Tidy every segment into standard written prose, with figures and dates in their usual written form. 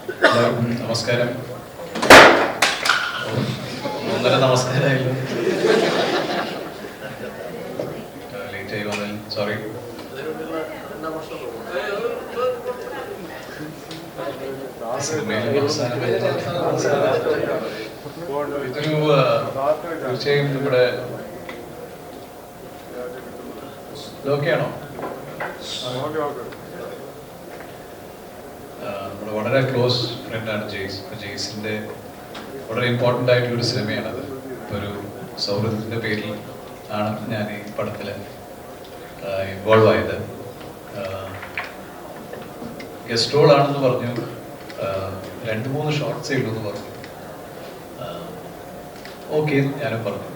നമസ്കാരം. ഒന്നര നമസ്കാരമായിരുന്നു. ലേറ്റ് ആയി വന്നതിൽ സോറി. ഇതൊരു തീർച്ചയായും നമ്മുടെ ഇതൊക്കെയാണോ നമ്മുടെ വളരെ ക്ലോസ് ഫ്രണ്ടാണ് ജെയ്സ്. ജെയ്സിന്റെ വളരെ ഇമ്പോർട്ടൻ്റ് ആയിട്ടുള്ളൊരു സിനിമയാണത്. ഇപ്പോൾ ഒരു സൗഹൃദത്തിൻ്റെ പേരിൽ ആണ് ഞാൻ ഈ പടത്തിൽ ഇൻവോൾവ് ആയത്. ഗസ്റ്റ് റോൾ ആണെന്ന് പറഞ്ഞു, 2-3 ഷോർട്ട്സേ ഉള്ളൂ എന്ന് പറഞ്ഞു. ഓക്കെ ഞാനും പറഞ്ഞു.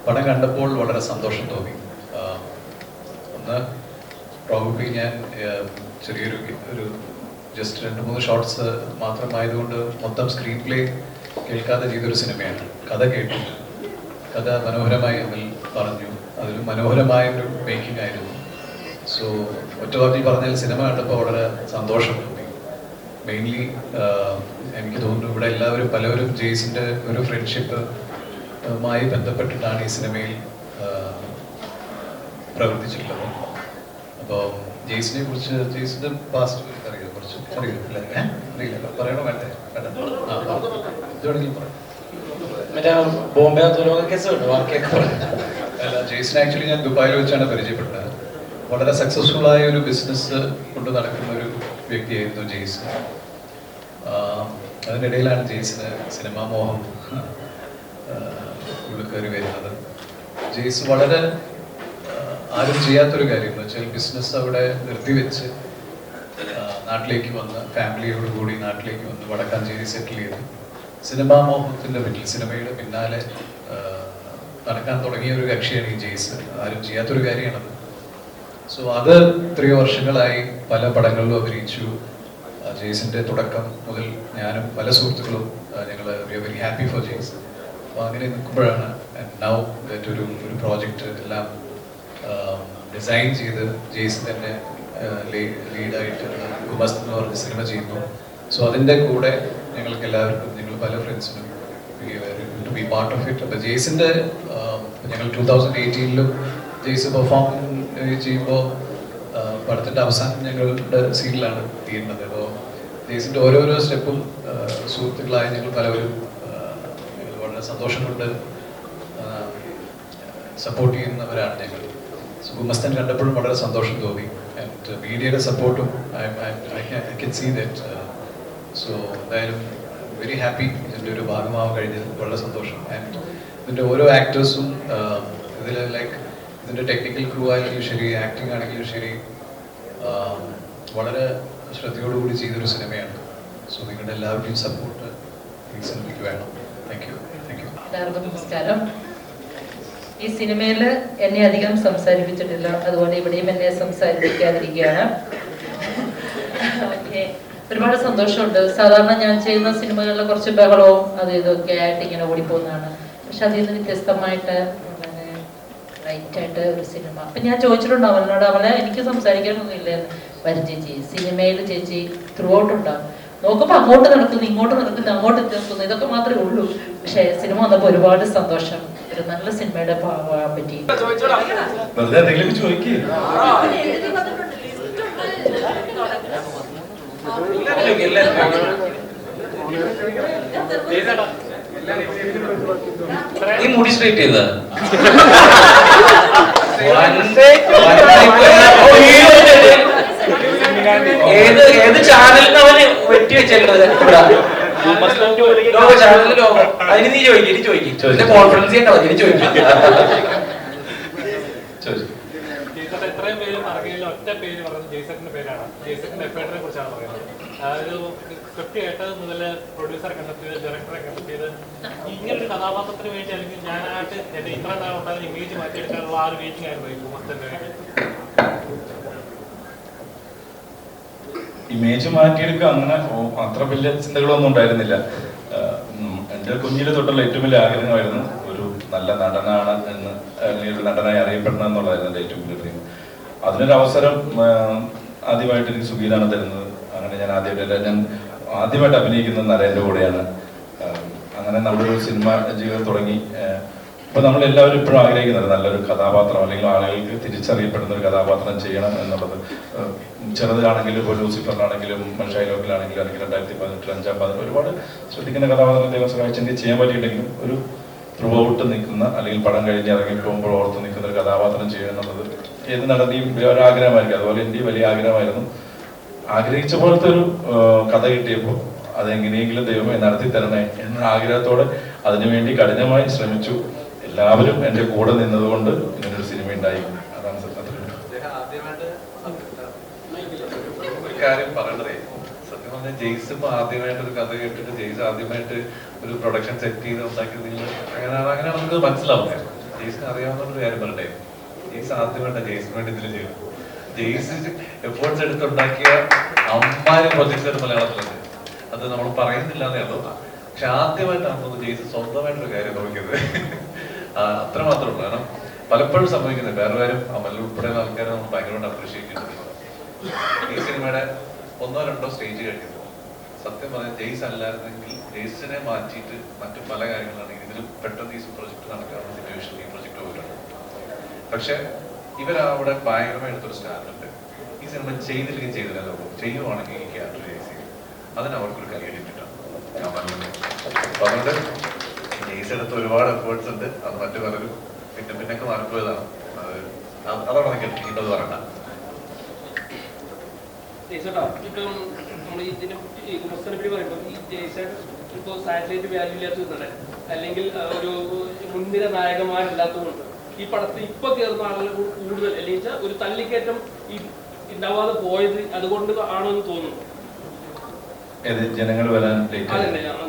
പടം കണ്ടപ്പോൾ വളരെ സന്തോഷം തോന്നി. ഒന്ന് പ്രോബബ്ലി ഞാൻ ചെറിയൊരു ജസ്റ്റ് 2-3 ഷോർട്ട്സ് മാത്രമായതുകൊണ്ട് മൊത്തം സ്ക്രീൻ പ്ലേ കേൾക്കാതെ ചെയ്തൊരു സിനിമയാണ്. കഥ കേട്ടു, കഥ മനോഹരമായി അതിൽ പറഞ്ഞു. അതിൽ മനോഹരമായ ഒരു മേക്കിംഗ് ആയിരുന്നു. സോ ഒറ്റവാക്കിൽ പറഞ്ഞാൽ സിനിമ കണ്ടപ്പോൾ വളരെ സന്തോഷം തോന്നി. മെയിൻലി എനിക്ക് തോന്നുന്നു ഇവിടെ എല്ലാവരും പലവരും ജെയ്സിൻ്റെ ഒരു ഫ്രണ്ട്ഷിപ്പ് മായി ബന്ധപ്പെട്ടിട്ടാണ് ഈ സിനിമയിൽ പ്രവർത്തിച്ചിട്ടുള്ളത്. അപ്പോൾ ജെയ്സിനെ കുറിച്ച്, ജെയ്സിൻ്റെ പാസ്റ്റ് അറിയാം, കുറച്ച് അറിയില്ല, പറയണോ വേണ്ടേ? അല്ല, ജെയ്സിനെ ആക്ച്വലി ഞാൻ ദുബായിൽ വെച്ചാണ് പരിചയപ്പെട്ടത്. വളരെ സക്സസ്ഫുൾ ആയ ഒരു ബിസിനസ് കൊണ്ട് നടക്കുന്ന ഒരു വ്യക്തിയായിരുന്നു ജെയ്സ്. അതിനിടയിലാണ് ജെയ്സിന് സിനിമാ മോഹം ഉള്ളിൽ കയറി വരുന്നത്. ജെയ്സ് വളരെ ആരും ചെയ്യാത്തൊരു കാര്യം എന്ന് വെച്ചാൽ ബിസിനസ് അവിടെ നിർത്തിവെച്ച് നാട്ടിലേക്ക് വന്ന് ഫാമിലിയോട് കൂടി നാട്ടിലേക്ക് വന്ന് വടക്കാഞ്ചേരി സെറ്റിൽ ചെയ്ത് സിനിമാ മോഹത്തിൻ്റെ പിന്നിൽ, സിനിമയുടെ പിന്നാലെ നടക്കാൻ തുടങ്ങിയ ഒരു കക്ഷിയാണ് ഈ ജെയ്സ്. ആരും ചെയ്യാത്തൊരു കാര്യമാണത്. സോ അത് 3 വർഷങ്ങളായി പല പടങ്ങളിലും അഭിനയിച്ചു. ജെയ്സിൻ്റെ തുടക്കം മുതൽ ഞാനും പല സുഹൃത്തുക്കളും ഞങ്ങൾ we are very happy for Jais. അപ്പോൾ അങ്ങനെ നിൽക്കുമ്പോഴാണ് നൗ ഒരു പ്രോജക്റ്റ് എല്ലാം ഡിസൈൻ ചെയ്ത് ജെയ്സ് തന്നെ ലീഡായിട്ട് ഗുമസ്ത് എന്ന് പറഞ്ഞ സിനിമ ചെയ്യുന്നു. സോ അതിൻ്റെ കൂടെ ഞങ്ങൾക്ക് എല്ലാവർക്കും, ഞങ്ങൾ പല ഫ്രണ്ട്സിനും to be part of it. അപ്പോൾ ജെയ്സിൻ്റെ ഞങ്ങൾ 2018 ജെയ്സ് പെർഫോം ചെയ്യുമ്പോൾ പടത്തിൻ്റെ അവസാനം ഞങ്ങളുടെ സീനിലാണ് തീരുന്നത്. അപ്പോൾ ജെയ്സിൻ്റെ ഓരോരോ സ്റ്റെപ്പും സുഹൃത്തുക്കളായ ഞങ്ങൾ പലവരും വളരെ സന്തോഷം കൊണ്ട് സപ്പോർട്ട് ചെയ്യുന്നവരാണ് ഞങ്ങൾ. ഗുമസ്തൻ കണ്ടപ്പോഴും വളരെ സന്തോഷം തോന്നി. ആൻഡ് മീഡിയയുടെ സപ്പോർട്ടും I can see that. So എന്തായാലും വെരി ഹാപ്പി ഇതിൻ്റെ ഒരു ഭാഗമാവാൻ കഴിഞ്ഞത്. വളരെ സന്തോഷം. ആൻഡ് ഇതിൻ്റെ ഓരോ ആക്ടേഴ്സും ഇതിൽ ലൈക്ക് ഇതിൻ്റെ ടെക്നിക്കൽ ക്രൂ ആണെങ്കിലും ശരി, ആക്ടിങ് ആണെങ്കിലും ശരി, വളരെ ശ്രദ്ധയോടുകൂടി ചെയ്തൊരു സിനിമയാണ്. സോ നിങ്ങളുടെ എല്ലാവരുടെയും സപ്പോർട്ട് ഈ സിനിമയ്ക്ക് വേണം. Thank you. എല്ലാവർക്കും നമസ്കാരം. ഈ സിനിമയിൽ എന്നെ അധികം സംസാരിപ്പിച്ചിട്ടില്ല, അതുപോലെ ഇവിടെയും എന്നെ സംസാരിപ്പിക്കാതിരിക്കുകയാണ്. ഓക്കെ, ഒരുപാട് സന്തോഷമുണ്ട്. സാധാരണ ഞാൻ ചെയ്യുന്ന സിനിമകളിൽ കുറച്ച് ബഹളവും അത് ഇതൊക്കെ ആയിട്ട് ഇങ്ങനെ ഓടിപ്പോകുന്നതാണ്. പക്ഷെ അതിൽ നിന്ന് വ്യത്യസ്തമായിട്ട് ലൈറ്റായിട്ട് ഒരു സിനിമ. അപ്പം ഞാൻ ചോദിച്ചിട്ടുണ്ട് അവനോട്, അവളെ എനിക്ക് സംസാരിക്കാനൊന്നും ഇല്ലെന്ന്. വരും ചേച്ചി, സിനിമയിൽ ചേച്ചി ത്രൂ ഔട്ട് ഉണ്ടാവും. നോക്കുമ്പോൾ അങ്ങോട്ട് നടക്കുന്നു, ഇങ്ങോട്ട് നടക്കുന്നു, അങ്ങോട്ട് എത്തുന്നു, ഇതൊക്കെ മാത്രമേ ഉള്ളൂ. പക്ഷേ സിനിമ വന്നപ്പോൾ ഒരുപാട് സന്തോഷം. ഒരു നല്ല സിനിമയുടെ ഭാഗമാകാൻ പറ്റി. ഈ മുടി സ്ട്രൈറ്റ് ചെയ്ത ഏത് ചാനലിന് അവന് വെട്ടി വെച്ചേക്കുന്നത്? ലോക ചാനലിൽ ലോകം. അതിന് നീ ചോദിക്കും കോൺഫറൻസ് ചെയ്യണ്ട, അതിന് ചോദിക്കും. എത്രയും പേര് പറഞ്ഞതിൽ ഒറ്റ പേര് പറഞ്ഞത് ജെയ്സക്കിന്റെ പേരാണ്. ജെയ്സക്കിന്റെ എഫേർട്ടിനെ കുറിച്ചാണ് പറയുന്നത്. അതായത് സ്ക്രിപ്റ്റ് കേട്ടത് മുതൽ പ്രൊഡ്യൂസറെ കണ്ടെത്തിയത്, ഡയറക്ടറെ കണ്ടെത്തിയത്, ഇങ്ങനൊരു കഥാപാത്രത്തിന് വേണ്ടി അല്ലെങ്കിൽ ഞാനായിട്ട് എന്റെ ഇത്ര നാൾ ഉണ്ടാകുന്ന ഇമേജ് മാറ്റിയെടുക്കാനുള്ള ആ ഒരു വെയിറ്റിംഗ് ആയിരുന്നു മൊത്തത്തിന്റെ. ഇമേജ് മാറ്റിയെടുക്കുക അങ്ങനെ അത്ര വലിയ ചിന്തകളൊന്നും ഉണ്ടായിരുന്നില്ല. എൻ്റെ കുഞ്ഞിലെ തൊട്ടുള്ള ഏറ്റവും വലിയ ആഗ്രഹമായിരുന്നു ഒരു നല്ല നടനാണ് എന്ന്, അല്ലെങ്കിൽ ഒരു നടനായി അറിയപ്പെടണം എന്നുള്ളതായിരുന്നു എൻ്റെ ഏറ്റവും വലിയ ഡ്രീം. അതിനൊരു അവസരം ആദ്യമായിട്ട് എനിക്ക് സുഗീനാണ് തരുന്നത്. അങ്ങനെ ഞാൻ ആദ്യമായിട്ടല്ല, ഞാൻ ആദ്യമായിട്ട് അഭിനയിക്കുന്നത് നരേൻ്റെ കൂടെയാണ്. അങ്ങനെ നമ്മളൊരു സിനിമ ജീവിതം തുടങ്ങി. ഇപ്പൊ നമ്മൾ എല്ലാവരും ഇപ്പോഴും ആഗ്രഹിക്കുന്നത് നല്ലൊരു കഥാപാത്രം അല്ലെങ്കിൽ ആളുകൾക്ക് തിരിച്ചറിയപ്പെടുന്ന ഒരു കഥാപാത്രം ചെയ്യണം എന്നുള്ളത്. ചെറുതാണെങ്കിലും ഇപ്പോൾ ലൂസിഫറിലാണെങ്കിലും ഷൈലോക്കിലാണെങ്കിലും അല്ലെങ്കിൽ 2018 5 10 ഒരുപാട് ശ്രദ്ധിക്കുന്ന കഥാപാത്രം ദൈവം സഹായിച്ചെങ്കിൽ ചെയ്യാൻ പറ്റിയിട്ടെങ്കിലും ഒരു ത്രൂ ഔട്ട് നിൽക്കുന്ന അല്ലെങ്കിൽ പടം കഴിഞ്ഞ് ഇറങ്ങി പോകുമ്പോൾ ഓർത്ത് നിൽക്കുന്ന ഒരു കഥാപാത്രം ചെയ്യുക എന്നുള്ളത് ഏത് നടനെയും ഒരു ആഗ്രഹമായിരിക്കും. അതുപോലെ എൻ്റെ വലിയ ആഗ്രഹമായിരുന്നു. ആഗ്രഹിച്ച പോലത്തെ ഒരു കഥ കിട്ടിയപ്പോൾ അതെങ്ങനെയെങ്കിലും ദൈവമേ നടത്തി തരണേ എന്ന ആഗ്രഹത്തോടെ അതിനുവേണ്ടി കഠിനമായി ശ്രമിച്ചു. എല്ലാവരും എൻ്റെ കൂടെ നിന്നതുകൊണ്ട് ഇങ്ങനൊരു സിനിമ ഉണ്ടായി. അതാണ് സത്യത്തിൽ ഒരു കാര്യം പറയണതേ. സത്യം പറഞ്ഞാൽ ജെയ്സ് ആദ്യമായിട്ട് ഒരു കഥ കേട്ടിട്ട് ജെയ്സ് ആദ്യമായിട്ട് ഒരു പ്രൊഡക്ഷൻ സെറ്റ് ചെയ്ത് ഉണ്ടാക്കിയത് അങ്ങനെയാണ് നമുക്ക് മനസ്സിലാവുന്നത്. ജെയ്സിന് അറിയാവുന്ന ഒരു കാര്യം പറയട്ടെ, ജെയ്സ് ആദ്യമായിട്ട് ജെയ്സിന് വേണ്ടി ഇതിൽ ചെയ്തു. ജെയ്സ് എഫേർട്സ് എടുത്തുണ്ടാക്കിയ അമ്പാരി പ്രൊജക്ട്സ് മലയാളത്തിലുണ്ട്. അത് നമ്മൾ പറയുന്നില്ല എന്നേ ഉള്ളൂ. പക്ഷെ ആദ്യമായിട്ടാണ് ജെയ്സ് സ്വന്തമായിട്ടൊരു കാര്യം നോക്കിയത്. അത്ര മാത്രമേ ഉള്ളൂ. കാരണം പലപ്പോഴും സംഭവിക്കുന്നത് വേറെ കാര്യം അമൽ ഉൾപ്പെടെയുള്ള ആൾക്കാരെ നമ്മൾ ഭയങ്കരമായിട്ട് അപ്രീഷിയേറ്റ് ചെയ്യുന്നത്. ഈ സിനിമയുടെ 1 2 സ്റ്റേജ് കഴിഞ്ഞപ്പോൾ സത്യം പറഞ്ഞാൽ ജെയ്സ് അല്ലായിരുന്നെങ്കിൽ ജെയ്സിനെ മാറ്റിയിട്ട് മറ്റു പല കാര്യങ്ങളാണെങ്കിൽ ഇതിൽ പെട്ടെന്ന് ഈ പ്രൊജക്ട് നടക്കാവുന്ന സിറ്റുവേഷൻ ഈ പ്രൊജക്ട് പോയിട്ടുണ്ട്. പക്ഷെ ഇവരവിടെ ഭയങ്കരമായി എടുത്തൊരു സ്റ്റാൻഡുണ്ട്. ഈ സിനിമ ചെയ്തില്ലെങ്കിൽ ചെയ്തില്ലല്ലോ, ചെയ്യുവാണെങ്കിൽ ഈ ക്യാരക്ടർ ജെയ്സ് ചെയ്യും. അതിന് അവർക്കൊരു കൈയടിയിട്ടാണ്. അതുകൊണ്ട് ജെയ്സ് എടുത്ത് ഒരുപാട് എഫേർട്സ് ഉണ്ട്. അത് മറ്റു പലരും പിന്നൊക്കെ മാറിപ്പോയതാണ്. അതാണ് എനിക്കിട്ടത് പറയണ്ട. ഇപ്പം നമ്മൾ ഇതിനെ കുറിച്ച് പറയുമ്പോൾ ഈ ജെയ്സൺ ഇപ്പോൾ സാറ്റലൈറ്റ് വാല്യൂ ഇല്ലാത്തതുകൊണ്ട് അല്ലെങ്കിൽ ഒരു മുൻനിര നായകന്മാരില്ലാത്തതുകൊണ്ട് ഈ പടത്തിൽ ഇപ്പൊ കയറുന്ന ആളുകൾ കൂടുതൽ അല്ലെങ്കിൽ ഒരു തള്ളിക്കയറ്റം ഉണ്ടാവാതെ പോയത് അതുകൊണ്ട് ആണോ എന്ന് തോന്നുന്നു. ജനങ്ങൾ വരാൻ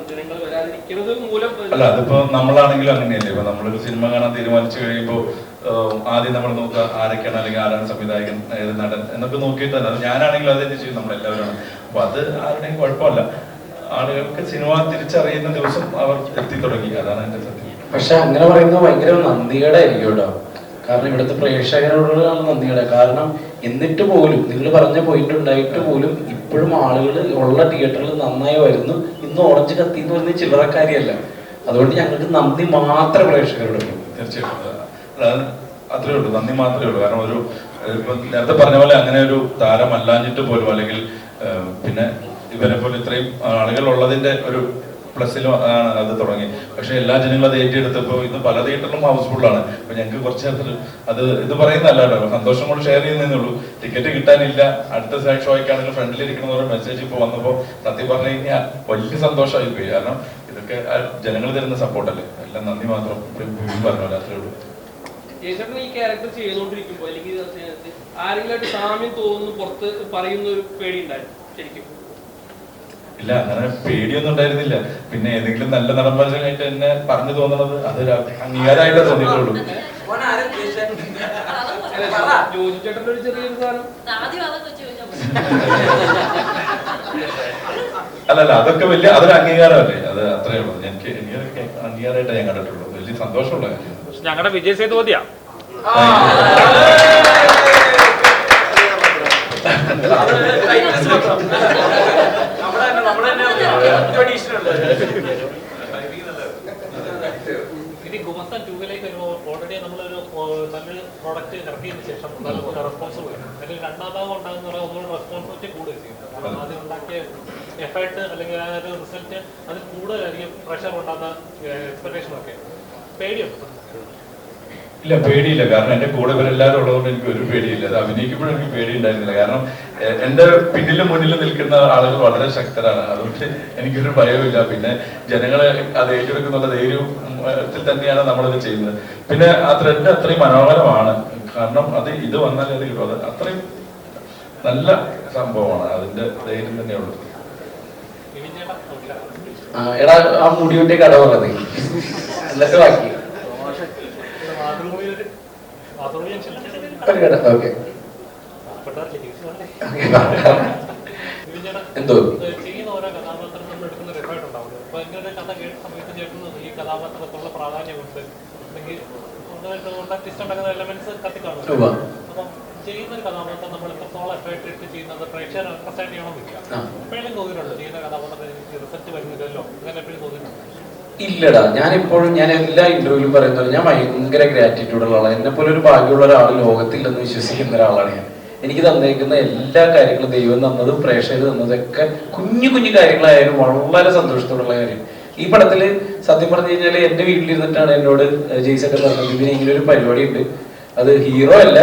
ജനങ്ങൾ വരാതിരിക്കുന്നത് മൂലം അല്ല, അതിപ്പോ നമ്മളാണെങ്കിലും അങ്ങനെയല്ലേ. ഇപ്പൊ നമ്മളൊരു സിനിമ കാണാൻ തീരുമാനിച്ചു കഴിയുമ്പോൾ ആദ്യം നമ്മൾ നോക്കുക ആരൊക്കെയാണ് അല്ലെങ്കിൽ ആരാണ് സംവിധായകൻ, ഏത് നടൻ എന്നൊക്കെ നോക്കിയിട്ട് തന്നെ. അത് ഞാനാണെങ്കിലും അത് തന്നെ ചെയ്യും, നമ്മളെല്ലാവരും. അപ്പൊ അത് ആരുടെയും കുഴപ്പമില്ല. ആളുകൾക്ക് സിനിമ തിരിച്ചറിയുന്ന ദിവസം അവർ എത്തി തുടങ്ങി. അതാണ് എന്റെ സത്യം. പക്ഷെ അങ്ങനെ പറയുന്നത് ഭയങ്കര നന്ദിയുടെ ആയിരിക്കും കേട്ടോ. കാരണം ഇവിടുത്തെ പ്രേക്ഷകരോടാണ് നന്ദിയുടെ. കാരണം എന്നിട്ട് പോലും നിങ്ങൾ പറഞ്ഞ പോയിന്റ് ഉണ്ടായിട്ട് പോലും ഇപ്പോഴും ആളുകൾ ഉള്ള തിയേറ്ററിൽ നന്നായി വരുന്നു. ഇന്ന് ഓറഞ്ച് കത്തി എന്ന് പറയുന്നത് ചില്ലറക്കാരിയല്ല. അതുകൊണ്ട് ഞങ്ങൾക്ക് നന്ദി മാത്രമേ പ്രേക്ഷകരോട്. തീർച്ചയായിട്ടും അത്രേ ഉള്ളൂ, നന്ദി മാത്രമേ ഉള്ളൂ. കാരണം ഒരു ഇപ്പൊ നേരത്തെ പറഞ്ഞ പോലെ അങ്ങനെ ഒരു താരമല്ലാഞ്ഞിട്ട് പോലും അല്ലെങ്കിൽ പിന്നെ ഇവരെ പോലെ ഇത്രയും ആളുകൾ ഉള്ളതിന്റെ ഒരു പ്ലസിലും ആണ് അത് തുടങ്ങി. പക്ഷെ എല്ലാ ജനങ്ങളും അത് ഏറ്റെടുത്തപ്പോൾ ഇന്ന് പല തിയേറ്ററിലും ഹൗസ്ഫുള്ളാണ്. അപ്പൊ ഞങ്ങൾക്ക് കുറച്ച് അത് ഇത് പറയുന്നല്ല കേട്ടോ, സന്തോഷം കൊണ്ട് ഷെയർ ചെയ്യുന്നതേ ഉള്ളൂ. ടിക്കറ്റ് കിട്ടാനില്ല, അടുത്ത ഷോയ്ക്കാണെങ്കിൽ ഫ്രണ്ടിലിരിക്കുന്ന മെസ്സേജ് ഇപ്പോൾ വന്നപ്പോൾ സത്യം പറഞ്ഞു കഴിഞ്ഞാൽ വലിയ സന്തോഷമായി പോയി. കാരണം ഇതൊക്കെ ജനങ്ങൾ തരുന്ന സപ്പോർട്ടല്ലേ. എല്ലാം നന്ദി മാത്രം പറഞ്ഞല്ലോ, അത്രേ ഉള്ളൂ. ജയചേട്ടൻ ഈ ക്യാരക്ടർ ചെയ്തുകൊണ്ടിരിക്കുമ്പോൾ അല്ലെങ്കിൽ ആരെങ്കിലും സാമ്യം തോന്നുന്നു പുറത്ത് പറയുന്ന ഒരു പേടി ഉണ്ടായിരുന്നു ശരിക്കും? ഇല്ല, അങ്ങനെ പേടിയൊന്നും ഉണ്ടായിരുന്നില്ല. പിന്നെ ഏതെങ്കിലും നല്ല നടന്മാരായിട്ട് എന്നെ പറഞ്ഞു തോന്നുന്നത് അതൊരു അംഗീകാരമായിട്ടേ തോന്നിയിട്ടുള്ളൂ. ജോജിച്ചേട്ടൻ്റെ ഒരു ചെറിയൊരു സാധനം അല്ലല്ല, അതൊക്കെ വലിയ അതൊരു അംഗീകാരമല്ലേ. അത് അത്രേ ഉള്ളൂ. എനിക്ക് അംഗീകാരമായിട്ടേ ഞാൻ കണ്ടിട്ടുള്ളൂ. വലിയ സന്തോഷമുള്ള കാര്യം. ഞങ്ങളുടെ വിജയ് സേതുപതിയാ. ഇനി ഗുമസ്താൻ 2-ലേക്ക് വരുമ്പോൾ ഓൾറെഡി നമ്മളൊരു നല്ലൊരു പ്രോഡക്റ്റ് ഇറക്കിയതിന് ശേഷം നല്ല റെസ്പോൺസ് വരും. അതിൽ രണ്ടാമതാവും ഉണ്ടാകുന്ന ഒന്നുകൂടെ റെസ്പോൺസിബിലിറ്റി കൂടുതൽ ചെയ്യും. കാരണം ആദ്യം ഉണ്ടാക്കിയ എഫേർട്ട് അല്ലെങ്കിൽ ആ ഒരു റിസൾട്ട് അതിൽ കൂടുതലായിരിക്കും പ്രഷർ ഉണ്ടാകുന്ന എക്സ്പെക്ടേഷനൊക്കെ. പേടിയുണ്ട്? ഇല്ല, പേടിയില്ല. കാരണം എന്റെ കൂടെ ഇവരെല്ലാവരും ഉള്ളതുകൊണ്ട് എനിക്ക് ഒരു പേടിയില്ല. അത് അഭിനയിക്കുമ്പോഴും എനിക്ക് പേടി ഉണ്ടായിരുന്നില്ല. കാരണം എന്റെ പിന്നിലും മുന്നിലും നിൽക്കുന്ന ആളുകൾ വളരെ ശക്തരാണ്. അതുകൊണ്ട് എനിക്കൊരു ഭയവുമില്ല. പിന്നെ ജനങ്ങളെ അത് ഏറ്റെടുക്കുന്നുള്ള ധൈര്യത്തിൽ തന്നെയാണ് നമ്മളത് ചെയ്യുന്നത്. പിന്നെ ആ ത്രെഡ് അത്രയും മനോഹരമാണ്. കാരണം ഇത് വന്നാലേ അത് കിട്ടും. അത് അത്രയും നല്ല സംഭവമാണ്. അതിന്റെ ധൈര്യം തന്നെയുള്ളൂ. എടാ ആ മുടിയുടെ കട പറഞ്ഞത് എന്നിട്ട് ബാക്കി എന്തോ ചെയ്യുന്ന ഓരോ കഥാപാത്രങ്ങളും എടുക്കുന്ന റിഫൈഡ് ഉണ്ടാവില്ല. അപ്പൊ ഇങ്ങനെ കഥ കേട്ട സമയത്ത് ചേട്ടുന്ന ഈ കഥാപാത്രത്തിലുള്ള പ്രാധാന്യമുണ്ട് അല്ലെങ്കിൽ ടിസ്റ്റ് ഉണ്ടാക്കുന്ന എലമെന്റ്സ് കത്തിക്കാണും. അപ്പം ചെയ്യുന്ന ഒരു കഥാപാത്രം നമ്മൾ എത്രത്തോളം എഫേർട്ട് ഇട്ട് ചെയ്യുന്നത് പ്രേക്ഷകർ അണ്ടർസ്റ്റാൻഡ് ചെയ്യണമെന്നില്ല. എപ്പോഴും തോന്നിയിട്ടുണ്ടോ ചെയ്യുന്ന കഥാപാത്രത്തിന് റിസൾട്ട് വരുന്നില്ലല്ലോ അങ്ങനെ എപ്പോഴും തോന്നിയിട്ടുണ്ടോ? ഇല്ലടാ, ഞാൻ എല്ലാ ഇന്റർവ്യൂവിലും പറയുന്നത് ഞാൻ ഭയങ്കര ഗ്രാറ്റിറ്റ്യൂഡ് ഉള്ള ആളാണ്. എന്നെ പോലെ ഒരു ഭാഗ്യമുള്ള ഒരാൾ ലോകത്തില്ലെന്ന് വിശ്വസിക്കുന്ന ഒരാളാണ് ഞാൻ. എനിക്ക് തന്നേക്കുന്ന എല്ലാ കാര്യങ്ങളും ദൈവം തന്നതും പ്രേക്ഷകർ തന്നതൊക്കെ കുഞ്ഞു കുഞ്ഞു കാര്യങ്ങളായാലും വളരെ സന്തോഷത്തോടുള്ള കാര്യം. ഈ പടത്തില് സത്യം പറഞ്ഞു കഴിഞ്ഞാൽ എന്റെ വീട്ടിലിരുന്നിട്ടാണ് എന്നോട് ജയ്സൊക്കെ പറഞ്ഞത്, ഇതിന് ഇങ്ങനെ ഒരു പരിപാടി ഉണ്ട്, അത് ഹീറോ അല്ല,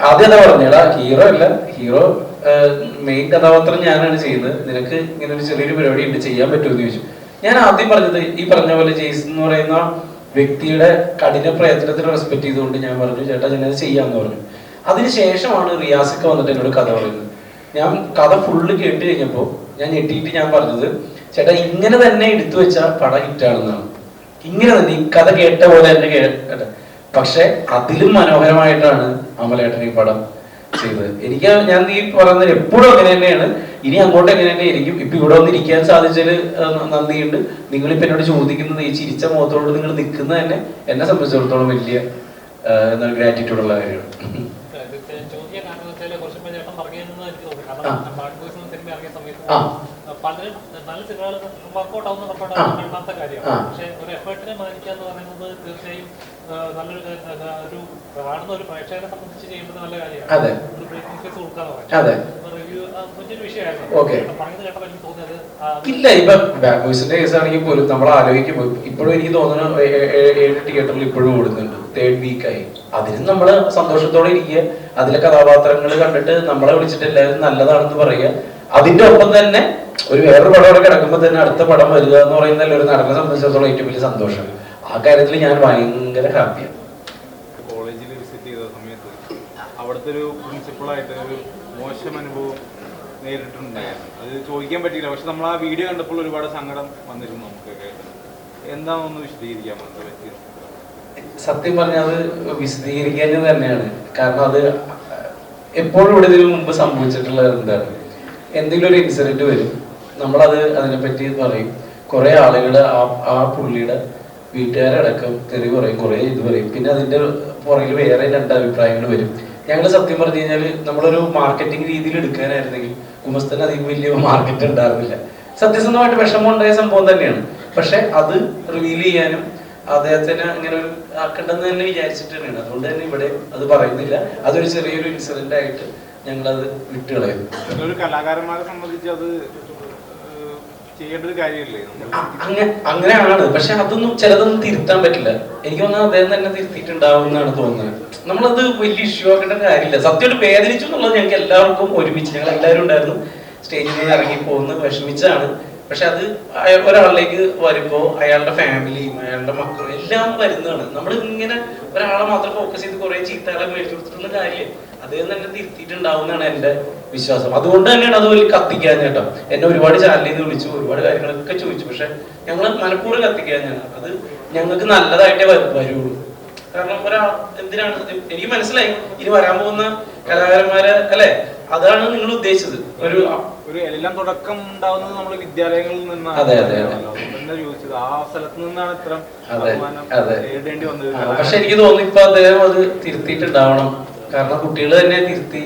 ആദ്യം എന്താ പറഞ്ഞേടാ, ഹീറോ അല്ല, ഹീറോ മെയിൻ കഥാപാത്രം ഞാനാണ് ചെയ്യുന്നത്, നിനക്ക് ഇങ്ങനെ ഒരു ചെറിയൊരു പരിപാടി ഉണ്ട്, ചെയ്യാൻ പറ്റുമെന്ന് ചോദിച്ചു. ഞാൻ ആദ്യം പറഞ്ഞത് ഈ പറഞ്ഞ പോലെ ജെയ്സൺ എന്ന് പറയുന്ന വ്യക്തിയുടെ കഠിന പ്രയത്നത്തിന് റെസ്പെക്ട് ചെയ്തുകൊണ്ട് ഞാൻ പറഞ്ഞു ചേട്ടാ ഞാനത് ചെയ്യാമെന്ന് പറഞ്ഞു. അതിനുശേഷമാണ് റിയാസൊക്കെ വന്നിട്ട് എന്നോട് കഥ പറയുന്നത്. ഞാൻ കഥ ഫുള്ള് കേട്ട് കഴിഞ്ഞപ്പോൾ ഞാൻ ഞെട്ടിയിട്ട് ഞാൻ പറഞ്ഞത് ചേട്ടാ ഇങ്ങനെ തന്നെ എടുത്തു വെച്ചാൽ പടം ഹിറ്റാണെന്നാണ്. ഇങ്ങനെ തന്നെ ഈ കഥ കേട്ട പോലെ തന്നെ കേട്ടെ. പക്ഷെ അതിലും മനോഹരമായിട്ടാണ് അമലേട്ടൻ ഈ പടം ചെയ്തത്. എനിക്ക് ഞാൻ ഈ പറയുന്നത് എപ്പോഴും അങ്ങനെ തന്നെയാണ്, ഇനി അങ്ങോട്ട് എങ്ങനെ തന്നെ ആയിരിക്കും. ഇപ്പൊ ഇവിടെ വന്നിരിക്കാൻ സാധിച്ചതിൽ നന്ദിയുണ്ട്. നിങ്ങളിപ്പോ എന്നോട് ചോദിക്കുന്നത് ഈ ചിരിച്ച മുഖത്തോട് നിങ്ങൾ നിൽക്കുന്നത് തന്നെ എന്നെ സംബന്ധിച്ചിടത്തോളം വലിയ ഗ്രാറ്റിറ്റ്യൂഡ് ഉള്ള കാര്യമാണ്. പലരും നല്ല സിനിമകൾ വർക്കൗട്ട് ആവുന്ന രണ്ടാമത്തെ കാര്യമാണ്. പക്ഷെ ഒരു എഫേർട്ടിനെ മാനിക്കുക എന്ന് പറയുന്നത് തീർച്ചയായും നല്ലൊരു ഒരു കാണുന്ന ഒരു പ്രേക്ഷകരെ സംബന്ധിച്ച് ചെയ്യുന്നത് നല്ല കാര്യമാണ്. ഒരു ബ്രേക്കിംഗ് ഫേസ് കൊടുക്കാന്ന് റിവ്യൂ വലിയൊരു വിഷയമായിരുന്നു. പറഞ്ഞത് കേട്ടപ്പോൾ എനിക്ക് തോന്നിയത് ഇല്ല, ഇപ്പൊ ബാഡ് ബോയ്സിന്റെ കേസ് ആണെങ്കിൽ പോലും നമ്മൾ ആലോചിക്കുമ്പോൾ ഇപ്പോഴും എനിക്ക് തോന്നുന്നു 7 തിയേറ്ററിൽ ഇപ്പോഴും ഓടുന്നുണ്ട്, 3rd വീക്കായി. അതിന് നമ്മള് സന്തോഷത്തോടെ ഇരിക്കുക, അതിലെ കഥാപാത്രങ്ങൾ കണ്ടിട്ട് നമ്മളെ വിളിച്ചിട്ട് എല്ലാവരും നല്ലതാണെന്ന് പറയുക. അതിന്റെ ഒപ്പം തന്നെ ഒരു വേറൊരു പടം അവിടെ കിടക്കുമ്പോൾ തന്നെ അടുത്ത പടം വരിക എന്ന് പറയുന്നതിൽ ഒരു നടനെ സംബന്ധിച്ചിടത്തോളം ഏറ്റവും വലിയ സന്തോഷം. ആ കാര്യത്തിൽ ഞാൻ ഭയങ്കര ഹാപ്പിയാണ്. കോളേജിൽ വിസിറ്റ് ചെയ്ത സമയത്ത് അവിടുത്തെ ഒരു പ്രിൻസിപ്പളായിട്ട് ഒരു മോശം അനുഭവം നേരിട്ടുണ്ടായിരുന്നു. അത് ചോദിക്കാൻ പറ്റിയില്ല, പക്ഷെ നമ്മൾ ആ വീഡിയോ കണ്ടപ്പോൾ ഒരുപാട് സങ്കടം വന്നിരുന്നു നമുക്കൊക്കെ. എന്താണെന്ന് വിശദീകരിക്കാൻ പറ്റിയത്? സത്യം പറഞ്ഞാൽ അത് വിശദീകരിക്കാഞ്ഞത് തന്നെയാണ്. കാരണം അത് എപ്പോഴും ഇവിടെ ഇതിനു മുമ്പ് സംഭവിച്ചിട്ടുള്ളത് എന്താണ്, എന്തെങ്കിലും ഒരു ഇൻസിഡന്റ് വരും, നമ്മളത് അതിനെപ്പറ്റി പറയും, കുറെ ആളുകൾ ആ പുള്ളിയുടെ വീട്ടുകാരടക്കം തെറി പറയും, കുറെ ഇത് പറയും, പിന്നെ അതിന്റെ പുറകിൽ വേറെ 2 അഭിപ്രായങ്ങൾ വരും. ഞങ്ങൾ സത്യം പറഞ്ഞു കഴിഞ്ഞാൽ നമ്മളൊരു മാർക്കറ്റിംഗ് രീതിയിൽ എടുക്കാനായിരുന്നെങ്കിൽ കുമസ്തന് അധികം വലിയ മാർക്കറ്റ് ഉണ്ടായിരുന്നില്ല. സത്യസന്ധമായിട്ട് വിഷമം ഉണ്ടായ സംഭവം തന്നെയാണ്. പക്ഷെ അത് റിവീൽ ചെയ്യാനും അദ്ദേഹത്തിന് ഇങ്ങനെ ഒരു ആക്കണ്ടെന്ന് തന്നെ വിചാരിച്ചിട്ട് തന്നെയാണ്. അതുകൊണ്ട് തന്നെ ഇവിടെ അത് പറയുന്നില്ല. അതൊരു ചെറിയൊരു ഇൻസിഡന്റ് ആയിട്ട് ഞങ്ങളത് വിട്ടുകളയുന്നു. ഒരു കലാകാരന്മാരെ സംബന്ധിച്ച് അത് ചെയ്യേണ്ട ഒരു കാര്യമല്ലേ? അങ്ങനെയാണ്. പക്ഷെ അതൊന്നും ചിലതൊന്നും തിരുത്താൻ പറ്റില്ല. എനിക്ക് തോന്നുന്നത് അദ്ദേഹം തന്നെ തിരുത്തിയിട്ടുണ്ടാവും എന്നാണ് തോന്നുന്നത്. നമ്മളത് വലിയ ഇഷ്യൂ ആക്കേണ്ട കാര്യമില്ല. സത്യമായിട്ട് വേദനിച്ചു എന്നുള്ളത് ഞങ്ങൾക്ക് എല്ലാവർക്കും ഒരുമിച്ച്, ഞങ്ങൾ എല്ലാവരും ഉണ്ടായിരുന്നു, സ്റ്റേജിൽ നിന്ന് ഇറങ്ങി പോകുന്ന വിഷമിച്ചാണ്. പക്ഷെ അത് ഒരാളിലേക്ക് വരുമ്പോ അയാളുടെ ഫാമിലിയും അയാളുടെ മക്കളും എല്ലാം വരുന്നതാണ്. നമ്മൾ ഇങ്ങനെ ഒരാളെ മാത്രം ഫോക്കസ് ചെയ്ത് കുറെ ചീത്തകളെ മേടിച്ചു കൊടുത്തിട്ടുള്ള കാര്യം അദ്ദേഹം തന്നെ തിരുത്തിയിട്ടുണ്ടാവുന്നതാണ് എന്റെ വിശ്വാസം. അതുകൊണ്ട് തന്നെയാണ് അത് വലിയ കത്തിക്കാൻ കേട്ടോ. എന്നെ ഒരുപാട് ചാനലിൽ നിന്ന് വിളിച്ചു, ഒരുപാട് കാര്യങ്ങളൊക്കെ ചോദിച്ചു. പക്ഷെ ഞങ്ങൾ മനഃപൂർവ്വം കത്തിക്കാൻ അത് ഞങ്ങൾക്ക് നല്ലതായിട്ടേ വരുള്ളൂ. കാരണം എന്തിനാണ് എനിക്ക് മനസ്സിലായി, ഇനി വരാൻ പോകുന്ന കലാകാരന്മാരെ അല്ലെ, അതാണ് നിങ്ങൾ ഉദ്ദേശിച്ചത്. ഒരു എല്ലാം തുടക്കം ഉണ്ടാവുന്നത് നമ്മുടെ വിദ്യാലയങ്ങളിൽ നിന്നാണ്. ചോദിച്ചത് ആ സ്ഥലത്ത് നിന്നാണ് ഇത്തരം നേരിടേണ്ടി വന്നത്. പക്ഷെ എനിക്ക് തോന്നുന്നു ഇപ്പൊ അദ്ദേഹം അത് തിരുത്തിയിട്ടുണ്ടാവണം. കാരണം കുട്ടികൾ തന്നെ തിരുത്തി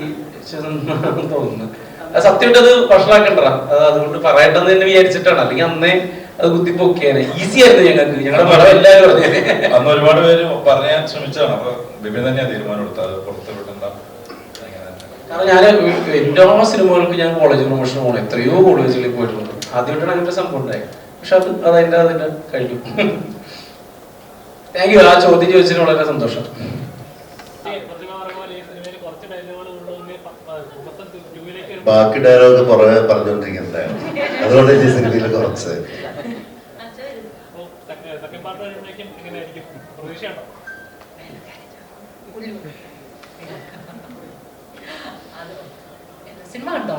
തോന്നുന്നു. അത് സത്യമായിട്ട് അത് വഷളാക്കണ്ട, അത് അതുകൊണ്ട് പറയട്ടെന്ന് തന്നെ വിചാരിച്ചിട്ടാണ്. അല്ലെങ്കിൽ അന്നേ അത് കുത്തിപ്പൊക്കിയാണ്. ഈസി ആയിരുന്നു ഞങ്ങൾക്ക്, ഞങ്ങളുടെ പടം എല്ലാവരും പറഞ്ഞു. അന്ന് ഒരുപാട് പേര് പറയാൻ ശ്രമിച്ചതാണ്. അപ്പൊ ബിബിൻ തന്നെയാണ് തീരുമാനം എടുത്തത് അത് പുറത്ത് വിടണ്ട. കാരണം ഞാൻ എല്ലാ സിനിമകൾക്ക് ഞാൻ കോളേജ് പ്രൊമോഷൻ പോകണം, എത്രയോ കോളേജുകളിൽ പോയിട്ടുണ്ട്. ആദ്യമായിട്ടാണ് അങ്ങനത്തെ സംഭവം ഉണ്ടായത്. പക്ഷെ അതിന്റെ കഴിഞ്ഞു. Thank you. ആ ചോദ്യം ചോദിച്ചതിന് വളരെ സന്തോഷം. ബാക്കി ഡയലോഗ് പുറകെ പറഞ്ഞോണ്ടിരിക്കുന്നതാണ്, അതുകൊണ്ട് ഈ സിനിമയിൽ കുറച്ച് സിനിമ കണ്ടോ?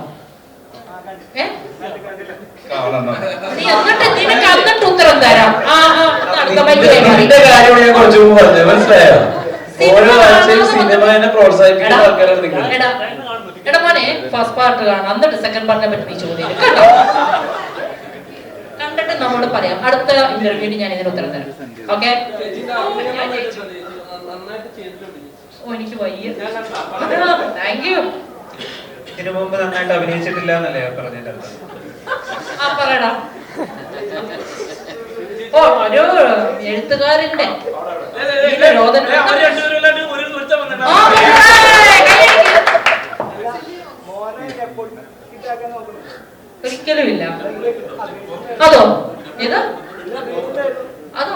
ഉത്തരം തരാം. കുറച്ചു മുമ്പ് പറഞ്ഞു, മനസ്സിലായോ? ഓരോ ആഴ്ചയും സിനിമയെ പ്രോത്സാഹിപ്പിക്കുന്ന ആൾക്കാരാണ് നിങ്ങൾ. എടാ മോനെ, ഫസ്റ്റ് പാർട്ട് കാണാം, എന്നിട്ട് സെക്കൻഡ് പാർട്ടിനെ പറ്റി നീ ചോദ്യം കണ്ടിട്ട് നമ്മോട് പറയാം. അടുത്ത ഇന്റർവ്യൂവിന് ഞാൻ ഇതിന് ഉത്തരം തരാം. ഓക്കെ? ഓ എനിക്ക് വയ്യ. Thank you. ഇതിനു മുമ്പ് നന്നായിട്ട് അഭിനയിച്ചിട്ടില്ല എന്നല്ലേ പറഞ്ഞതിന്റെ അർത്ഥം? ആ പറയടാ. ഓ ഒരു എഴുത്തുകാരന്റെ ഒരിക്കലുമില്ല. അതോ ഏതാ? അത്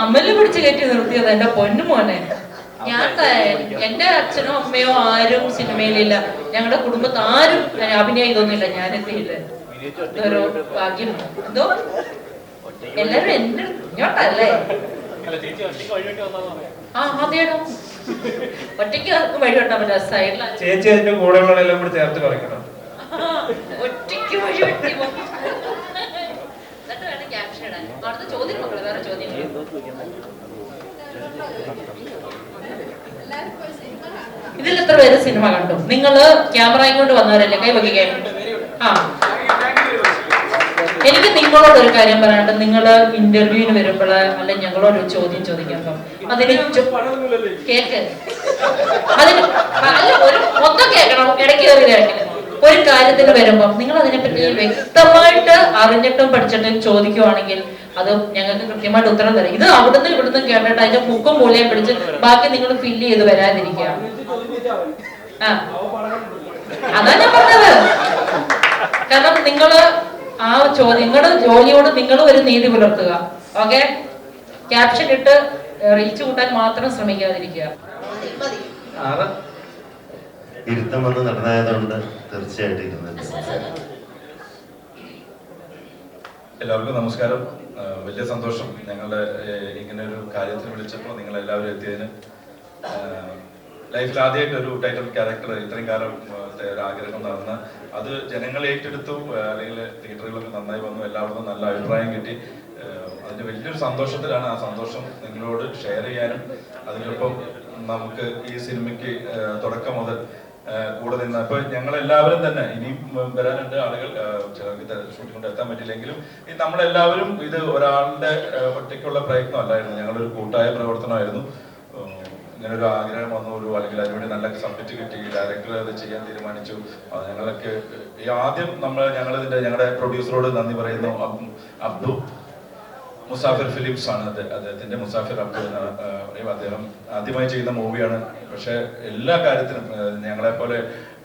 അമ്മല് പിടിച്ച് കയറ്റി നിർത്തിയത് എന്റെ പൊന്നു മോനെ. എന്റെ അച്ഛനോ അമ്മയോ ആരും സിനിമയിലില്ല. ഞങ്ങളുടെ കുടുംബത്ത് ആരും അഭിനയം ഇതൊന്നുമില്ല. ഞാനെത്തിയില്ല. ഇതൊരു ഭാഗ്യം. എന്തോ എല്ലാരും എന്റെ ഇങ്ങോട്ടല്ലേ? ആ അതേടോ, ഒറ്റയ്ക്ക് ആർക്കും വഴി വെട്ടാൻ പറ്റില്ല. സൈഡിൽ ചേച്ചി അതിന്റെ കൂടെയുള്ളതെല്ലാം കൂടി ചേർത്ത് കുറയ്ക്കണം. ഒറ്റയ്ക്ക് വഴി വെട്ടി എന്നിട്ട് വേണം ക്യാപ്ഷൻ ഇടാൻ. അടുത്ത ചോദ്യം മക്കളെ, വേറെ ചോദ്യം. ഇതിൽ എത്ര പേര് സിനിമ കണ്ടു? നിങ്ങള് ക്യാമറയും കൊണ്ട് വന്നവരല്ലേ? കൈ വയ്ക്കുക. ആ എനിക്ക് നിങ്ങളോട് ഒരു കാര്യം പറയാനുണ്ട്. നിങ്ങള് ഇന്റർവ്യൂവിന് വരുമ്പോൾ അല്ലെ ഞങ്ങളോട് ഒരു ചോദ്യം ചോദിക്കുമ്പോ അതിന് കേക്ക് അതിന് അല്ല ഒരു മൊത്തം കേൾക്കണം, ഇടയ്ക്ക് കയറി കേൾക്കണം. ഒരു കാര്യത്തിന് വരുമ്പോൾ നിങ്ങൾ അതിനെപ്പറ്റി വ്യക്തമായിട്ട് അറിഞ്ഞിട്ടും പഠിച്ചിട്ടും ചോദിക്കുവാണെങ്കിൽ അത് ഞങ്ങൾക്ക് കൃത്യമായിട്ട് ഉത്തരം തരും. ഇത് അവിടുന്ന് ഇവിടുന്ന് കേട്ടിട്ട് അതിന്റെ മുക്കും മൂലയും പിടിച്ച് ബാക്കി നിങ്ങൾ ഫില്ല് ചെയ്ത് വരാതിരിക്കുക. ആ അതാ ഞാൻ പറഞ്ഞത്. കാരണം നിങ്ങള് ആ നിങ്ങളുടെ ജോലിയോട് നിങ്ങൾ ഒരു നീതി പുലർത്തുക. ഓക്കെ, ക്യാപ്ഷൻ ഇട്ട് റീച്ച് കൂട്ടാൻ മാത്രം ശ്രമിക്കാതിരിക്കുക. ഇരുത്തം വന്ന് നടനായതുകൊണ്ട് തീർച്ചയായിട്ടും ഇരുന്നിട്ട് എല്ലാവർക്കും നമസ്കാരം. വലിയ സന്തോഷം ഞങ്ങളുടെ ഇങ്ങനെ ഒരു കാര്യത്തിന് വിളിച്ചപ്പോൾ നിങ്ങൾ എല്ലാവരും എത്തിയതിന്. ലൈഫിൽ ആദ്യമായിട്ട് ഒരു ടൈറ്റിൽ ക്യാരക്ടർ ഇത്രയും കാലം ഒരു ആഗ്രഹം നടന്ന് അത് ജനങ്ങൾ ഏറ്റെടുത്തു, അല്ലെങ്കിൽ തിയേറ്ററുകളൊക്കെ നന്നായി വന്നു, എല്ലാവർക്കും നല്ല അഭിപ്രായം കിട്ടി. അതിന്റെ വലിയൊരു സന്തോഷത്തിലാണ്. ആ സന്തോഷം നിങ്ങളോട് ഷെയർ ചെയ്യാനും അതിനൊപ്പം നമുക്ക് ഈ സിനിമയ്ക്ക് തുടക്കം മുതൽ കൂടെ നിന്ന് ഇപ്പൊ ഞങ്ങൾ എല്ലാവരും തന്നെ ഇനിയും വരാനുണ്ട് ആളുകൾ. ചിലർക്ക് ഷൂട്ടിംഗ് കൊണ്ട് എത്താൻ പറ്റില്ലെങ്കിലും നമ്മളെല്ലാവരും ഇത് ഒരാളുടെ ഒറ്റയ്ക്കുള്ള പ്രയത്നം അല്ലായിരുന്നു. ഞങ്ങളൊരു കൂട്ടായ പ്രവർത്തനമായിരുന്നു. ഇങ്ങനെ ഒരു ആഗ്രഹം വന്നു, ഒരു അല്ലെങ്കിൽ അതിനുവേണ്ടി നല്ല സബ്ജക്റ്റ് കിട്ടി, ഡയറക്ടർ അത് ചെയ്യാൻ തീരുമാനിച്ചു. ഞങ്ങളൊക്കെ ആദ്യം ഞങ്ങളുടെ പ്രൊഡ്യൂസറോട് നന്ദി പറയുന്നു. അബ്ദു മുസാഫിർ ഫിലിംസ് ആണ് അദ്ദേഹത്തിന്റെ മുസാഫിർ അബ്ദു അദ്ദേഹം ആദ്യമായി ചെയ്യുന്ന മൂവിയാണ്. പക്ഷെ എല്ലാ കാര്യത്തിനും ഞങ്ങളെ പോലെ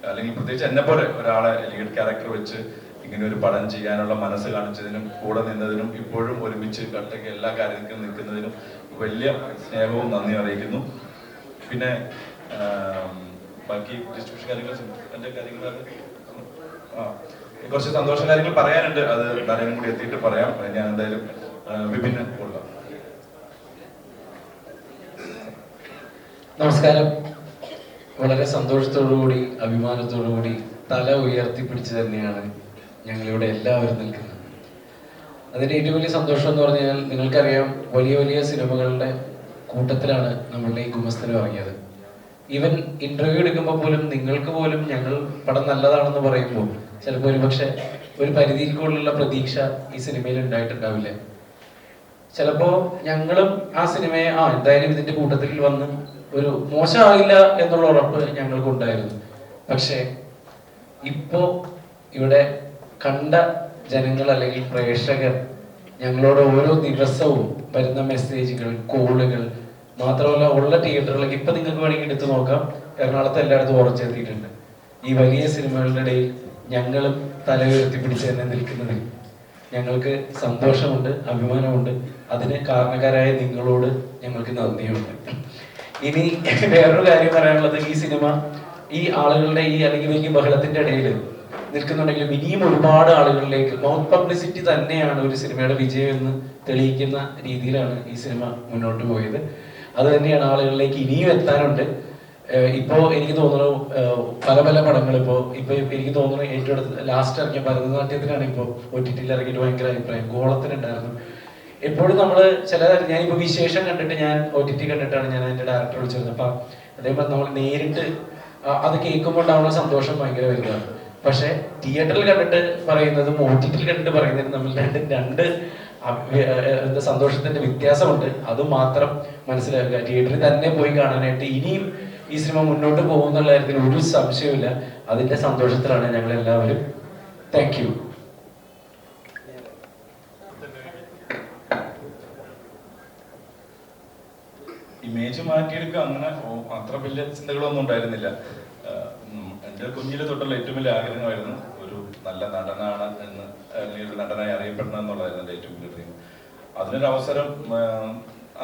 അല്ലെങ്കിൽ പ്രത്യേകിച്ച് എന്നെ പോലെ ഒരാളെ ലീഡ് ക്യാരക്ടർ വെച്ച് ഇങ്ങനെ ഒരു പടം ചെയ്യാനുള്ള മനസ്സ് കാണിച്ചതിനും കൂടെ നിന്നതിനും ഇപ്പോഴും ഒരുമിച്ച് കട്ടയ്ക്ക് എല്ലാ കാര്യത്തിലും നിൽക്കുന്നതിനും വലിയ സ്നേഹവും നന്ദി അറിയിക്കുന്നു. പിന്നെ ബാക്കി ഡിസ്ട്രിബ്യൂഷൻ കാര്യങ്ങൾ കുറച്ച് സന്തോഷ കാര്യങ്ങൾ പറയാനുണ്ട്. അത് ധാരാളം കൂടി എത്തിയിട്ട് പറയാം. ഞാൻ എന്തായാലും വിപിന് കൊടുക്കാം. നമസ്കാരം. വളരെ സന്തോഷത്തോടുകൂടി അഭിമാനത്തോടുകൂടി തല ഉയർത്തിപ്പിടിച്ച് തന്നെയാണ് ഞങ്ങളിവിടെ എല്ലാവരും നിൽക്കുന്നത്. അതിൻ്റെ ഏറ്റവും വലിയ സന്തോഷം എന്ന് പറഞ്ഞാൽ നിങ്ങൾക്കറിയാം, വലിയ വലിയ സിനിമകളുടെ കൂട്ടത്തിലാണ് നമ്മളുടെ ഈ ഗുമസ്തന് ഇറങ്ങിയത്. ഈവൻ ഇന്റർവ്യൂ എടുക്കുമ്പോൾ പോലും നിങ്ങൾക്ക് പോലും ഞങ്ങൾ പടം നല്ലതാണെന്ന് പറയുമ്പോൾ ചിലപ്പോൾ ഒരുപക്ഷെ ഒരു പരിധിയിൽ കൂടുതലുള്ള പ്രതീക്ഷ ഈ സിനിമയിൽ ഉണ്ടായിട്ടുണ്ടാവില്ല. ചിലപ്പോൾ ഞങ്ങളും ആ സിനിമയെ എന്തായാലും ഇതിന്റെ കൂട്ടത്തിൽ വന്ന് ഒരു മോശമാകില്ല എന്നുള്ള ഉറപ്പ് ഞങ്ങൾക്കുണ്ടായിരുന്നു. പക്ഷെ ഇപ്പോ ഇവിടെ കണ്ട ജനങ്ങൾ അല്ലെങ്കിൽ പ്രേക്ഷകർ ഞങ്ങളോട് ഓരോ ദിവസവും വരുന്ന മെസ്സേജുകൾ, കോളുകൾ, മാത്രമല്ല ഉള്ള തിയേറ്ററുകളൊക്കെ ഇപ്പൊ നിങ്ങൾക്ക് വേണമെങ്കിൽ എടുത്തു നോക്കാം. എറണാകുളത്ത് എല്ലായിടത്തും ഉറച്ചെത്തിയിട്ടുണ്ട്. ഈ വലിയ സിനിമകളുടെ ഇടയിൽ ഞങ്ങളും തല ഉയർത്തിപ്പിടിച്ച് തന്നെ നിൽക്കുന്നതിൽ ഞങ്ങൾക്ക് സന്തോഷമുണ്ട്, അഭിമാനമുണ്ട്. അതിന് കാരണക്കാരായ നിങ്ങളോട് ഞങ്ങൾക്ക് നന്ദിയുണ്ട്. ഇനി വേറൊരു കാര്യം പറയാനുള്ളത്, ഈ സിനിമ ഈ ആളുകളുടെ അല്ലെങ്കിൽ വലിയ ബഹളത്തിന്റെ ഇടയിൽ നിൽക്കുന്നുണ്ടെങ്കിലും ഇനിയും ഒരുപാട് ആളുകളിലേക്ക് മൗത്ത് പബ്ലിസിറ്റി തന്നെയാണ് ഒരു സിനിമയുടെ വിജയം എന്ന് തെളിയിക്കുന്ന രീതിയിലാണ് ഈ സിനിമ മുന്നോട്ട് പോയത്. അത് തന്നെയാണ് ആളുകളിലേക്ക് ഇനിയും എത്താനുണ്ട്. ഇപ്പോ എനിക്ക് തോന്നുന്നു പല പല പടങ്ങൾ ഇപ്പോ എനിക്ക് തോന്നുന്നു ഏറ്റവും അടുത്ത് ലാസ്റ്റ് ഇറങ്ങിയ ഭരതനാട്യത്തിനാണ് ഇപ്പോ OTT-യിൽ ഇറങ്ങിയിട്ട് ഭയങ്കര അഭിപ്രായം. ഗോളത്തിനുണ്ടായിരുന്നു. എപ്പോഴും നമ്മള് ഞാനിപ്പോ വിശേഷം കണ്ടിട്ട് ഞാൻ OTT കണ്ടിട്ടാണ് ഞാൻ അതിന്റെ ഡയറക്ടർ വിളിച്ചിരുന്നത്. അപ്പൊ അതേപോലെ നമ്മൾ നേരിട്ട് അത് കേൾക്കുമ്പോൾ ഉണ്ടാവുന്ന സന്തോഷം ഭയങ്കര വലുതാണ്. പക്ഷെ തിയേറ്ററിൽ കണ്ടിട്ട് പറയുന്നതും OTT-യിൽ കണ്ടിട്ട് പറയുന്നതും നമ്മൾ രണ്ട് സന്തോഷത്തിന്റെ വ്യത്യാസമുണ്ട്. അത് മാത്രം മനസ്സിലാക്കുക. തിയേറ്ററിൽ തന്നെ പോയി കാണാനായിട്ട് ഇനിയും ഈ സിനിമ മുന്നോട്ട് പോകുന്നുള്ള കാര്യത്തിൽ ഒരു സംശയമില്ല. അതിന്റെ സന്തോഷത്തിലാണ് ഞങ്ങൾ എല്ലാവരും. Thank you. ഇമേജ് മാറ്റിയെടുക്കുക അങ്ങനെ അത്ര വലിയ ചിന്തകളൊന്നും ഉണ്ടായിരുന്നില്ല. എൻ്റെ കുഞ്ഞിലെ തൊട്ടുള്ള ഏറ്റവും വലിയ ആഗ്രഹമായിരുന്നു ഒരു നല്ല നടനാണ് എന്ന്, അല്ലെങ്കിൽ ഒരു നടനായി അറിയപ്പെടണം എന്നുള്ളതായിരുന്നു എൻ്റെ ഏറ്റവും വലിയ ഡ്രീം. അതിനൊരു അവസരം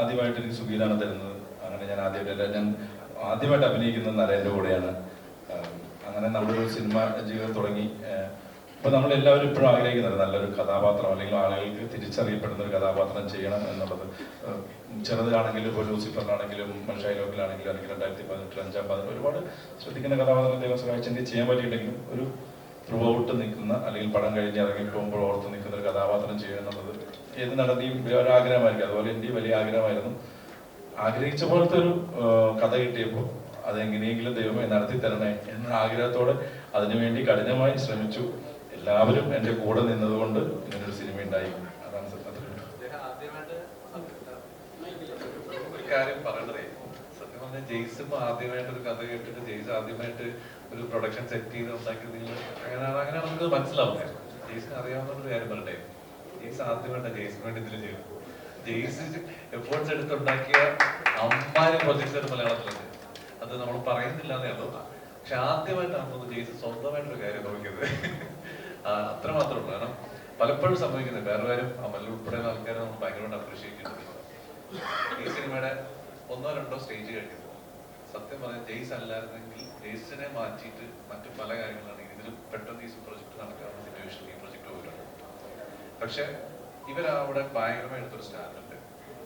ആദ്യമായിട്ട് എനിക്ക് സുഖീനാണ് തരുന്നത്. അങ്ങനെ ഞാൻ ആദ്യമായിട്ട് അഭിനയിക്കുന്നത് നരേൻ്റെ കൂടെയാണ്. അങ്ങനെ നമ്മളൊരു സിനിമ ജീവിതം തുടങ്ങി. ഇപ്പൊ നമ്മളെല്ലാവരും ഇപ്പോഴും ആഗ്രഹിക്കുന്നത് നല്ലൊരു കഥാപാത്രം, അല്ലെങ്കിൽ ആളുകൾക്ക് തിരിച്ചറിയപ്പെടുന്ന ഒരു കഥാപാത്രം ചെയ്യണം എന്നുള്ളത്. ചെറുതാണെങ്കിലും ഇപ്പോൾ ലൂസിഫറിലാണെങ്കിലും ഷൈലോക്കിലാണെങ്കിലും, അല്ലെങ്കിൽ 2018 5 ഒരുപാട് ശ്രദ്ധിക്കുന്ന കഥാപാത്രം ദൈവം സഹായിച്ചെങ്കിൽ ചെയ്യാൻ പറ്റിയിട്ടെങ്കിലും ഒരു ത്രൂ ഔട്ട് നിൽക്കുന്ന, അല്ലെങ്കിൽ പടം കഴിഞ്ഞ് ഇറങ്ങി പോകുമ്പോൾ ഓർത്ത് നിൽക്കുന്ന ഒരു കഥാപാത്രം ചെയ്യുക എന്നുള്ളത് ഏത് നടന്നെയും ഒരു ആഗ്രഹമായിരിക്കും. അതുപോലെ എൻ്റെ വലിയ ആഗ്രഹമായിരുന്നു. ആഗ്രഹിച്ച പോലത്തെ ഒരു കഥ കിട്ടിയപ്പോൾ അതെങ്ങനെയെങ്കിലും ദൈവമേ നടത്തി തരണേ എന്ന ആഗ്രഹത്തോടെ അതിനുവേണ്ടി കഠിനമായി ശ്രമിച്ചു. എല്ലാവരും എൻ്റെ കൂടെ നിന്നതുകൊണ്ട് ഇങ്ങനൊരു സിനിമ ഉണ്ടായി. അതാണ് ഒരു കാര്യം പറയണതേ, സത്യം പറഞ്ഞാൽ ജെയ്സും ആദ്യമായിട്ട് ഒരു കഥ കേട്ടിട്ട് ജെയ്സ് ആദ്യമായിട്ട് ഒരു പ്രൊഡക്ഷൻ സെറ്റ് ചെയ്ത് ഉണ്ടാക്കിയത് അങ്ങനെ നമുക്ക് മനസ്സിലാവുന്നത്. ജെയ്സിന് അറിയാവുന്ന ഒരു കാര്യം പറയട്ടെ, ജെയ്സ് ആദ്യമായിട്ട് ജെയ്സിന് വേണ്ടി ഇതിൽ ചെയ്തു. ജെയ്സ് എഫേർട്സ് എടുത്തുണ്ടാക്കിയ അമ്മാരി പ്രൊജക്ട്സ് മലയാളത്തിലുണ്ട്. അത് നമ്മൾ പറയുന്നില്ല എന്നേ ഉള്ളൂ. പക്ഷെ ആദ്യമായിട്ടാണ് ജെയ്സ് സ്വന്തമായിട്ടൊരു കാര്യം നോക്കിയത്. അത്രമാത്രമേ ഉള്ളൂ. കാരണം പലപ്പോഴും സംഭവിക്കുന്നത് വേറെ കാര്യം, അമൽ ഉൾപ്പെടെയുള്ള ആൾക്കാരെ നമ്മൾ ഭയങ്കരമായിട്ട് അപ്രീഷിയേറ്റ് ചെയ്യുന്നത്. ഈ സിനിമയുടെ 1-2 സ്റ്റേജ് കഴിഞ്ഞത് സത്യം പറഞ്ഞാൽ ജെയ്സ് അല്ലായിരുന്നെങ്കിൽ ജെയ്സിനെ മാറ്റിയിട്ട് മറ്റു പല കാര്യങ്ങളാണെങ്കിൽ ഇതിൽ പെട്ടെന്ന് ഈ പ്രൊജക്ട് നടക്കാവുന്ന സിറ്റുവേഷൻ ഈ പ്രൊജക്ട് പോയിട്ടുണ്ട്. പക്ഷെ ഇവരവിടെ ഭയങ്കരമായിട്ടൊരു സ്റ്റാൻഡുണ്ട്.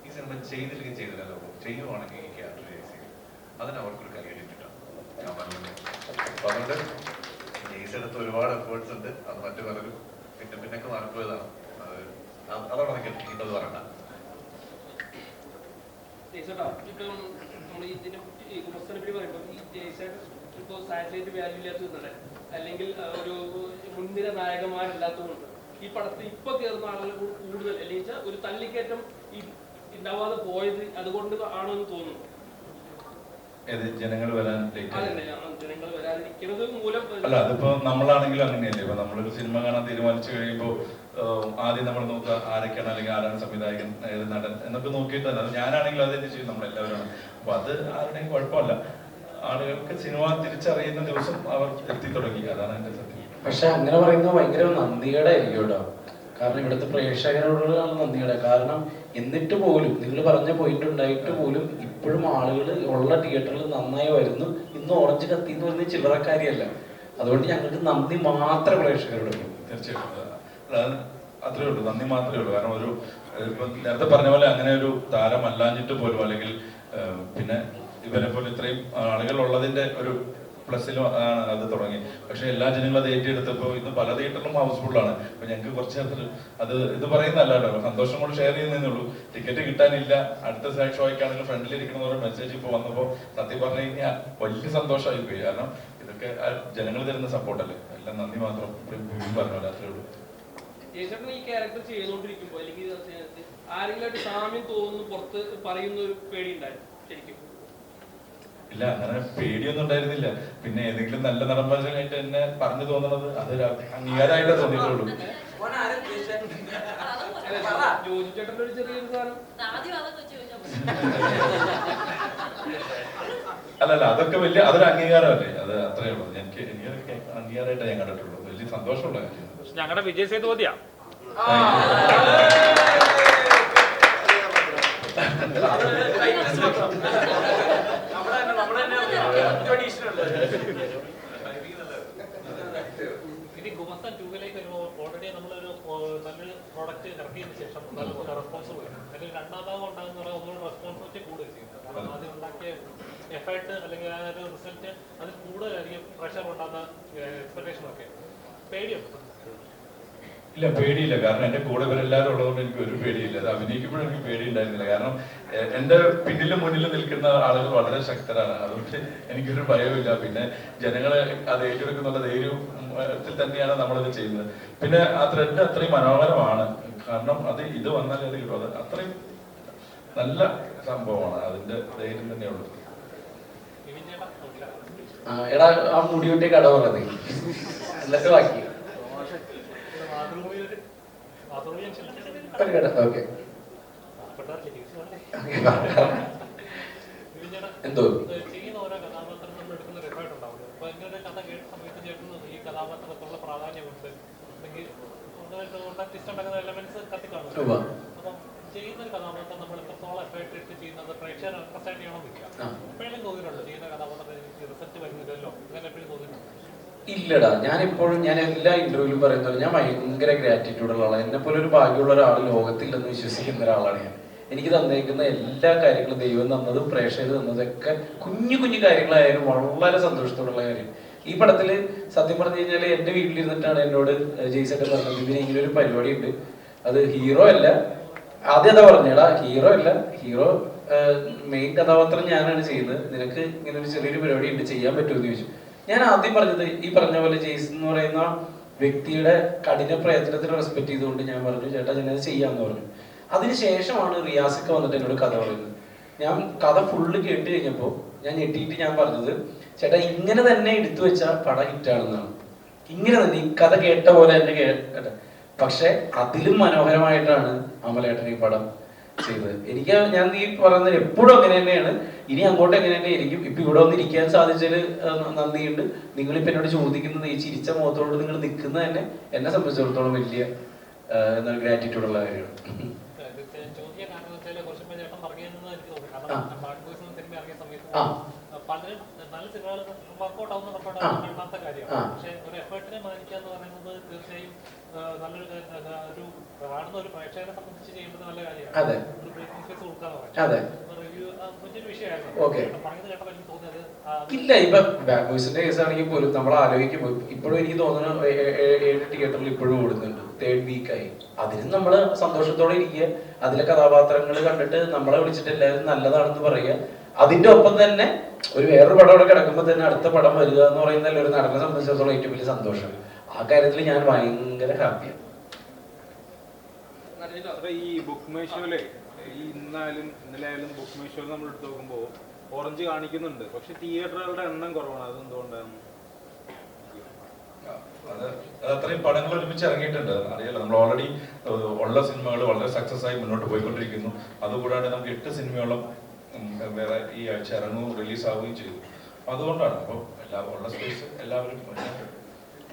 ഈ സിനിമ ചെയ്തില്ലല്ലോ, ചെയ്യുവാണെങ്കിൽ ഈ ക്യാരക്ടർ ജെയ്സ് ചെയ്യും. അതിന് അവർക്കൊരു കൈയടിക്കിട്ടാണ്. അപ്പൊ അതുകൊണ്ട് ജെയ്സ് എടുത്ത് ഒരുപാട് എഫേർട്സ് ഉണ്ട്. അത് മറ്റു പലരും പിന്നൊക്കെ മാറിപ്പോയതാണ്. അതാണ് എനിക്ക് ഇന്നത് പറയണ്ട. ഇപ്പം നമ്മൾ ഇതിനെ കുറിച്ച് പറയുമ്പോൾ ഈ ജയ്സേട്ടൻ ഇപ്പോൾ സാറ്റലൈറ്റ് വാല്യൂ ഇല്ലാത്തതുകൊണ്ട്, അല്ലെങ്കിൽ ഒരു മുൻനിര നായകന്മാരില്ലാത്തതുകൊണ്ട് ഈ പടത്തിൽ ഇപ്പൊ കയറുന്ന ആളുകൾ കൂടുതൽ, അല്ലെങ്കിൽ ഒരു തല്ലിക്കയറ്റം ഉണ്ടാവാതെ പോയത് അതുകൊണ്ട് ആണോ എന്ന് തോന്നുന്നു. ജനങ്ങൾ വരാൻ ജനങ്ങൾ വരാതിരിക്കുന്നത് മൂലം അല്ല, അതിപ്പോ നമ്മളാണെങ്കിലും അങ്ങനെയല്ലേ. ഇപ്പൊ നമ്മളൊരു സിനിമ കാണാൻ തീരുമാനിച്ചു കഴിയുമ്പോൾ ആദ്യം നമ്മൾ നോക്കുക ആരൊക്കെയാണ്, അല്ലെങ്കിൽ ആരാണ് സംവിധായകൻ, ഏത് നടൻ എന്നൊക്കെ നോക്കിയിട്ട് തന്നെ. അത് ഞാനാണെങ്കിലും അത് തന്നെ ചെയ്യും, നമ്മളെല്ലാവരും. അപ്പൊ അത് ആരുടെയും കുഴപ്പമല്ല. ആളുകൾക്ക് സിനിമ തിരിച്ചറിയുന്ന ദിവസം അവർ എത്തി തുടങ്ങി. അതാണ് എന്റെ സത്യം. പക്ഷെ അങ്ങനെ പറയുന്നത് ഭയങ്കര നന്ദിയുടെ ആയിരിക്കും കേട്ടോ. കാരണം ഇവിടുത്തെ പ്രേക്ഷകരോടാണ് നന്ദിയുടെ. കാരണം എന്നിട്ട് പോലും നിങ്ങൾ പറഞ്ഞ പോയിന്റ് ഉണ്ടായിട്ട് പോലും ഇപ്പോഴും ആളുകൾ ഉള്ള തിയേറ്ററിൽ നന്നായി വരുന്നു. ഇന്ന് ഓറഞ്ച് കത്തി എന്ന് പറയുന്നത് ചില്ലറക്കാരിയല്ല. അതുകൊണ്ട് ഞങ്ങൾക്ക് നന്ദി മാത്രമേ പ്രേക്ഷകരോടുള്ളൂ. തീർച്ചയായിട്ടും അത്രേ ഉള്ളൂ, നന്ദി മാത്രമേ ഉള്ളൂ. കാരണം ഒരു ഇപ്പൊ നേരത്തെ പറഞ്ഞ പോലെ അങ്ങനെ ഒരു താരമല്ലാഞ്ഞിട്ട് പോലും, അല്ലെങ്കിൽ പിന്നെ ഇവരെ പോലെ ഇത്രയും ആളുകൾ ഉള്ളതിന്റെ ഒരു പ്ലസിലും ആണ് അത് തുടങ്ങി. പക്ഷെ എല്ലാ ജനങ്ങളും അത് ഏറ്റെടുത്തപ്പോൾ ഇന്ന് പല തിയേറ്ററിലും ഹൗസ്ഫുള്ളാണ്. അപ്പൊ ഞങ്ങൾക്ക് കുറച്ച് അത് ഇത് പറയുന്നതല്ല കേട്ടോ, സന്തോഷം കൊണ്ട് ഷെയർ ചെയ്യുന്നതേ ഉള്ളൂ. ടിക്കറ്റ് കിട്ടാനില്ല, അടുത്ത ഷോയ്ക്കാണെങ്കിലും ഫ്രണ്ടിലിരിക്കുന്ന മെസ്സേജ് ഇപ്പോൾ വന്നപ്പോൾ സത്യം പറഞ്ഞു കഴിഞ്ഞാൽ വലിയ സന്തോഷമായി പോയി. കാരണം ഇതൊക്കെ ജനങ്ങൾ തരുന്ന സപ്പോർട്ടല്ലേ. എല്ലാം നന്ദി മാത്രം പറഞ്ഞല്ലോ, അത്രേ ഉള്ളൂ. ജയ്സേട്ടൻ ഈ ക്യാരക്ടർ ചെയ്തുകൊണ്ടിരിക്കുമ്പോൾ അല്ലെങ്കിൽ ആരെങ്കിലും സാമ്യം തോന്നുന്നു പുറത്ത് പറയുന്ന ഒരു പേടി ഉണ്ടായിരുന്നു ശരിക്കും? ഇല്ല, അങ്ങനെ പേടിയൊന്നും ഉണ്ടായിരുന്നില്ല. പിന്നെ ഏതെങ്കിലും നല്ല നടന്മാരായിട്ട് എന്നെ പറഞ്ഞു തോന്നുന്നത് അതൊരു അംഗീകാരമായിട്ടേ തോന്നിയിട്ടുള്ളൂ. അല്ലല്ല, അതൊക്കെ വലിയ അതൊരു അംഗീകാരമല്ലേ. അത് അത്രേ ഉള്ളൂ. എനിക്ക് അംഗീകാരമായിട്ടേ ഞാൻ കണ്ടിട്ടുള്ളൂ. വലിയ സന്തോഷമുള്ള കാര്യം. ഞങ്ങളുടെ വിജയ് സേതുപതിയാ. ഇനി ഗുമസ്താൻ 2-ലേക്ക് വരുമ്പോൾ ഓൾറെഡി നമ്മളൊരു നല്ലൊരു പ്രോഡക്റ്റ് ഇറക്കിയതിന് ശേഷം നല്ല റെസ്പോൺസ് വരും. അല്ലെങ്കിൽ രണ്ടാമതാവ് ഉണ്ടാകുന്ന ഒന്നുകൂടെ റെസ്പോൺസിബിലിറ്റി കൂടുതൽ ചെയ്യുന്നത്. കാരണം ആദ്യം ഉണ്ടാക്കിയ എഫേർട്ട് അല്ലെങ്കിൽ ആ ഒരു റിസൾട്ട് അതിൽ കൂടുതലായിരിക്കും പ്രഷർ ഉണ്ടാകുന്ന എക്സ്പെക്ടേഷനൊക്കെ. പേടിയുണ്ട്? ഇല്ല, പേടിയില്ല. കാരണം എന്റെ കൂടെ ഇവരെല്ലാവരും ഉള്ളതുകൊണ്ട് എനിക്ക് ഒരു പേടിയില്ല. അത് അഭിനയിക്കുമ്പോഴും എനിക്ക് പേടി ഉണ്ടായിരുന്നില്ല. കാരണം എന്റെ പിന്നിലും മുന്നിലും നിൽക്കുന്ന ആളുകൾ വളരെ ശക്തരാണ്. അതുകൊണ്ട് എനിക്കൊരു ഭയമില്ല. പിന്നെ ജനങ്ങളെ അത് ഏറ്റെടുക്കുന്നുള്ള ധൈര്യത്തിൽ തന്നെയാണ് നമ്മളിത് ചെയ്യുന്നത്. പിന്നെ ആ ത്രെഡ് അത്രയും മനോഹരമാണ്. കാരണം അത് ഇത് വന്നാലേ അത് കിട്ടും. അത് അത്രയും നല്ല സംഭവമാണ്. അതിന്റെ ധൈര്യം തന്നെയുള്ളൂ. വിപിൻ ചേട്ടാ നമസ്കാരം. എടാ ആ മുടി കൊണ്ടേ കട പറഞ്ഞത് എന്നിട്ട് ബാക്കി മാതൃഭൂമിയിലൊരു മാതൃഭൂമി ജംഗ്ഷനിൽ ഒരു കട. ഓക്കെ വിപിൻ ചേട്ടാ എന്തോ ചെയ്യുന്ന ഓരോ കഥാപാത്രം നമ്മൾ എടുക്കുന്ന ഒരു എഫേർട്ട് ഉണ്ടാവുമല്ലോ. അപ്പൊ ഇങ്ങനെ കഥ കേട്ട സമയത്ത് ചേട്ടന് ഈ കഥാപാത്രത്തിലുള്ള പ്രാധാന്യമുണ്ട് അല്ലെങ്കിൽ ടിസ്റ്റ് ഉണ്ടാക്കുന്ന എലമെന്റ്സ് കത്തിക്കാണുമല്ലോ. അപ്പം ചെയ്യുന്ന ഒരു കഥാപാത്രം നമ്മൾ എത്രത്തോളം എഫേർട്ട് ഇട്ട് ചെയ്യുന്നത് പ്രേക്ഷകർ അണ്ടർസ്റ്റാൻഡ് ചെയ്യണമെന്നില്ല. എപ്പോഴും തോന്നിയിട്ടുണ്ടോ ചെയ്യുന്ന കഥാപാത്രത്തിന് റിസൾട്ട് വരുന്നില്ലല്ലോ അങ്ങനെ എപ്പോഴും തോന്നിയിട്ടുണ്ടോ? ഇല്ലടാ, ഞാൻ ഇപ്പോഴും ഞാൻ എല്ലാ ഇന്റർവ്യൂവിലും പറയുന്നത് ഞാൻ ഭയങ്കര ഗ്രാറ്റിറ്റ്യൂഡുള്ള ആളാണ്. എന്നെ പോലെ ഒരു ഭാഗ്യമുള്ള ഒരാൾ ലോകത്തില്ലെന്ന് വിശ്വസിക്കുന്ന ഒരാളാണ് ഞാൻ. എനിക്ക് തന്നേക്കുന്ന എല്ലാ കാര്യങ്ങളും ദൈവം തന്നതും പ്രേക്ഷകർ തന്നതൊക്കെ കുഞ്ഞു കുഞ്ഞു കാര്യങ്ങളായാലും വളരെ സന്തോഷത്തോടുള്ള കാര്യം. ഈ പടത്തില് സത്യം പറഞ്ഞു കഴിഞ്ഞാല് എന്റെ വീട്ടിലിരുന്നിട്ടാണ് എന്നോട് ജയ്സേട്ടൻ പറഞ്ഞത്, ഇതിന് ഇങ്ങനെ ഒരു പരിപാടി ഉണ്ട്, അത് ഹീറോ അല്ല, ആദ്യം അതാ പറഞ്ഞേടാ, ഹീറോ അല്ല, ഹീറോ മെയിൻ കഥാപാത്രം ഞാനാണ് ചെയ്യുന്നത്, നിനക്ക് ഇങ്ങനെ ഒരു ചെറിയൊരു പരിപാടി ഉണ്ട്, ചെയ്യാൻ പറ്റുമെന്ന് ചോദിച്ചു. ഞാൻ ആദ്യം പറഞ്ഞത് ഈ പറഞ്ഞ പോലെ ജെയ്സൺ എന്ന് പറയുന്ന വ്യക്തിയുടെ കഠിന പ്രയത്നത്തിന് റെസ്പെക്ട് ചെയ്തുകൊണ്ട് ഞാൻ പറഞ്ഞു ചേട്ടാ ഞാനത് ചെയ്യാമെന്ന് പറഞ്ഞു. അതിനുശേഷമാണ് റിയാസിക്ക വന്നിട്ട് എന്നോട് കഥ പറയുന്നത്. ഞാൻ കഥ ഫുള്ള് കേട്ട് കഴിഞ്ഞപ്പോൾ ഞാൻ ഞെട്ടിയിട്ട് ഞാൻ പറഞ്ഞത് ചേട്ടാ ഇങ്ങനെ തന്നെ എടുത്തു വെച്ചാൽ പടം ഹിറ്റാണെന്നാണ്. ഇങ്ങനെ തന്നെ ഈ കഥ കേട്ട പോലെ തന്നെ കേട്ടെ, പക്ഷെ അതിലും മനോഹരമായിട്ടാണ് അമലേട്ടൻ ഈ പടം ചെയ്തത്. എനിക്ക് ഞാൻ ഈ പറയുന്നത് എപ്പോഴും അങ്ങനെ തന്നെയാണ്, ഇനി അങ്ങോട്ട് എങ്ങനെ തന്നെ ആയിരിക്കും. ഇപ്പൊ ഇവിടെ വന്ന് ഇരിക്കാൻ സാധിച്ചതിൽ നന്ദിയുണ്ട്. നിങ്ങളിപ്പോ എന്നോട് ചോദിക്കുന്നത് ഈ ചിരിച്ച മുഖത്തോട് നിങ്ങൾ നിൽക്കുന്നത് തന്നെ എന്നെ സംബന്ധിച്ചിടത്തോളം വലിയ ഗ്രാറ്റിറ്റ്യൂഡ് ഉള്ള കാര്യമാണ്. പലരും നല്ല സിനിമകൾ വർക്കൗട്ട് ആവുന്ന രണ്ടാമത്തെ കാര്യമാണ്. പക്ഷെ ഒരു എഫേർട്ടിനെ മാനിക്കുക എന്ന് പറയുന്നത് തീർച്ചയായും നല്ലൊരു ഒരു കാണുന്ന ഒരു പ്രേക്ഷകരെ സംബന്ധിച്ച് ചെയ്യുന്നത് നല്ല കാര്യമാണ്. ഒരു ബ്രേക്കിംഗ് സ്പേസ് കൊടുക്കാന്ന് പറയുന്നത് റിവ്യൂ വലിയൊരു വിഷയമായിരുന്നു. പറഞ്ഞത് കേട്ടപ്പോൾ എനിക്ക് തോന്നിയത് ഇല്ല, ഇപ്പൊ ബാഡ് ബോയ്സിന്റെ കേസ് ആണെങ്കിൽ പോലും നമ്മൾ ആലോചിക്കുമ്പോൾ ഇപ്പോഴും എനിക്ക് തോന്നുന്നു 7 തിയേറ്ററിൽ ഇപ്പോഴും ഓടുന്നുണ്ട്, 3rd വീക്കായി. അതിനും നമ്മള് സന്തോഷത്തോടെ ഇരിക്കുക, അതിലെ കഥാപാത്രങ്ങൾ കണ്ടിട്ട് നമ്മളെ വിളിച്ചിട്ട് എല്ലാവരും നല്ലതാണെന്ന് പറയുക. അതിന്റെ ഒപ്പം തന്നെ ഒരു വേറൊരു പടം അവിടെ കിടക്കുമ്പോൾ തന്നെ അടുത്ത പടം വരിക എന്ന് പറയുന്നതിൽ ഒരു നടനെ സംബന്ധിച്ചിടത്തോളം ഏറ്റവും വലിയ സന്തോഷം. ആ കാര്യത്തിൽ ഞാൻ ഭയങ്കര ഹാപ്പിയാണ്. ഈ ബുക്ക് മൈ ഷോയിലെ ഇന്നാലും ഇന്നലെ ആയാലും ബുക്ക് മൈ ഷോയിൽ നമ്മൾ എടുത്ത് നോക്കുമ്പോൾ ഓറഞ്ച് കാണിക്കുന്നുണ്ട്, പക്ഷെ തിയേറ്ററുകളുടെ എണ്ണം കുറവാണ്. അതെന്തുകൊണ്ടാണ്? അത് അത്രയും പടങ്ങൾ ഒരുമിച്ച് ഇറങ്ങിയിട്ടുണ്ട്, അറിയാലോ. നമ്മൾ ഓൾറെഡി ഉള്ള സിനിമകൾ വളരെ സക്സസ് ആയി മുന്നോട്ട് പോയിക്കൊണ്ടിരിക്കുന്നു. അതുകൂടാതെ നമുക്ക് 8 സിനിമയോളം വേറെ ഈ ആഴ്ച റിലീസ് ആവുകയും ചെയ്തു. അതുകൊണ്ടാണ് അപ്പോൾ ഉള്ള സ്പേസ് എല്ലാവരും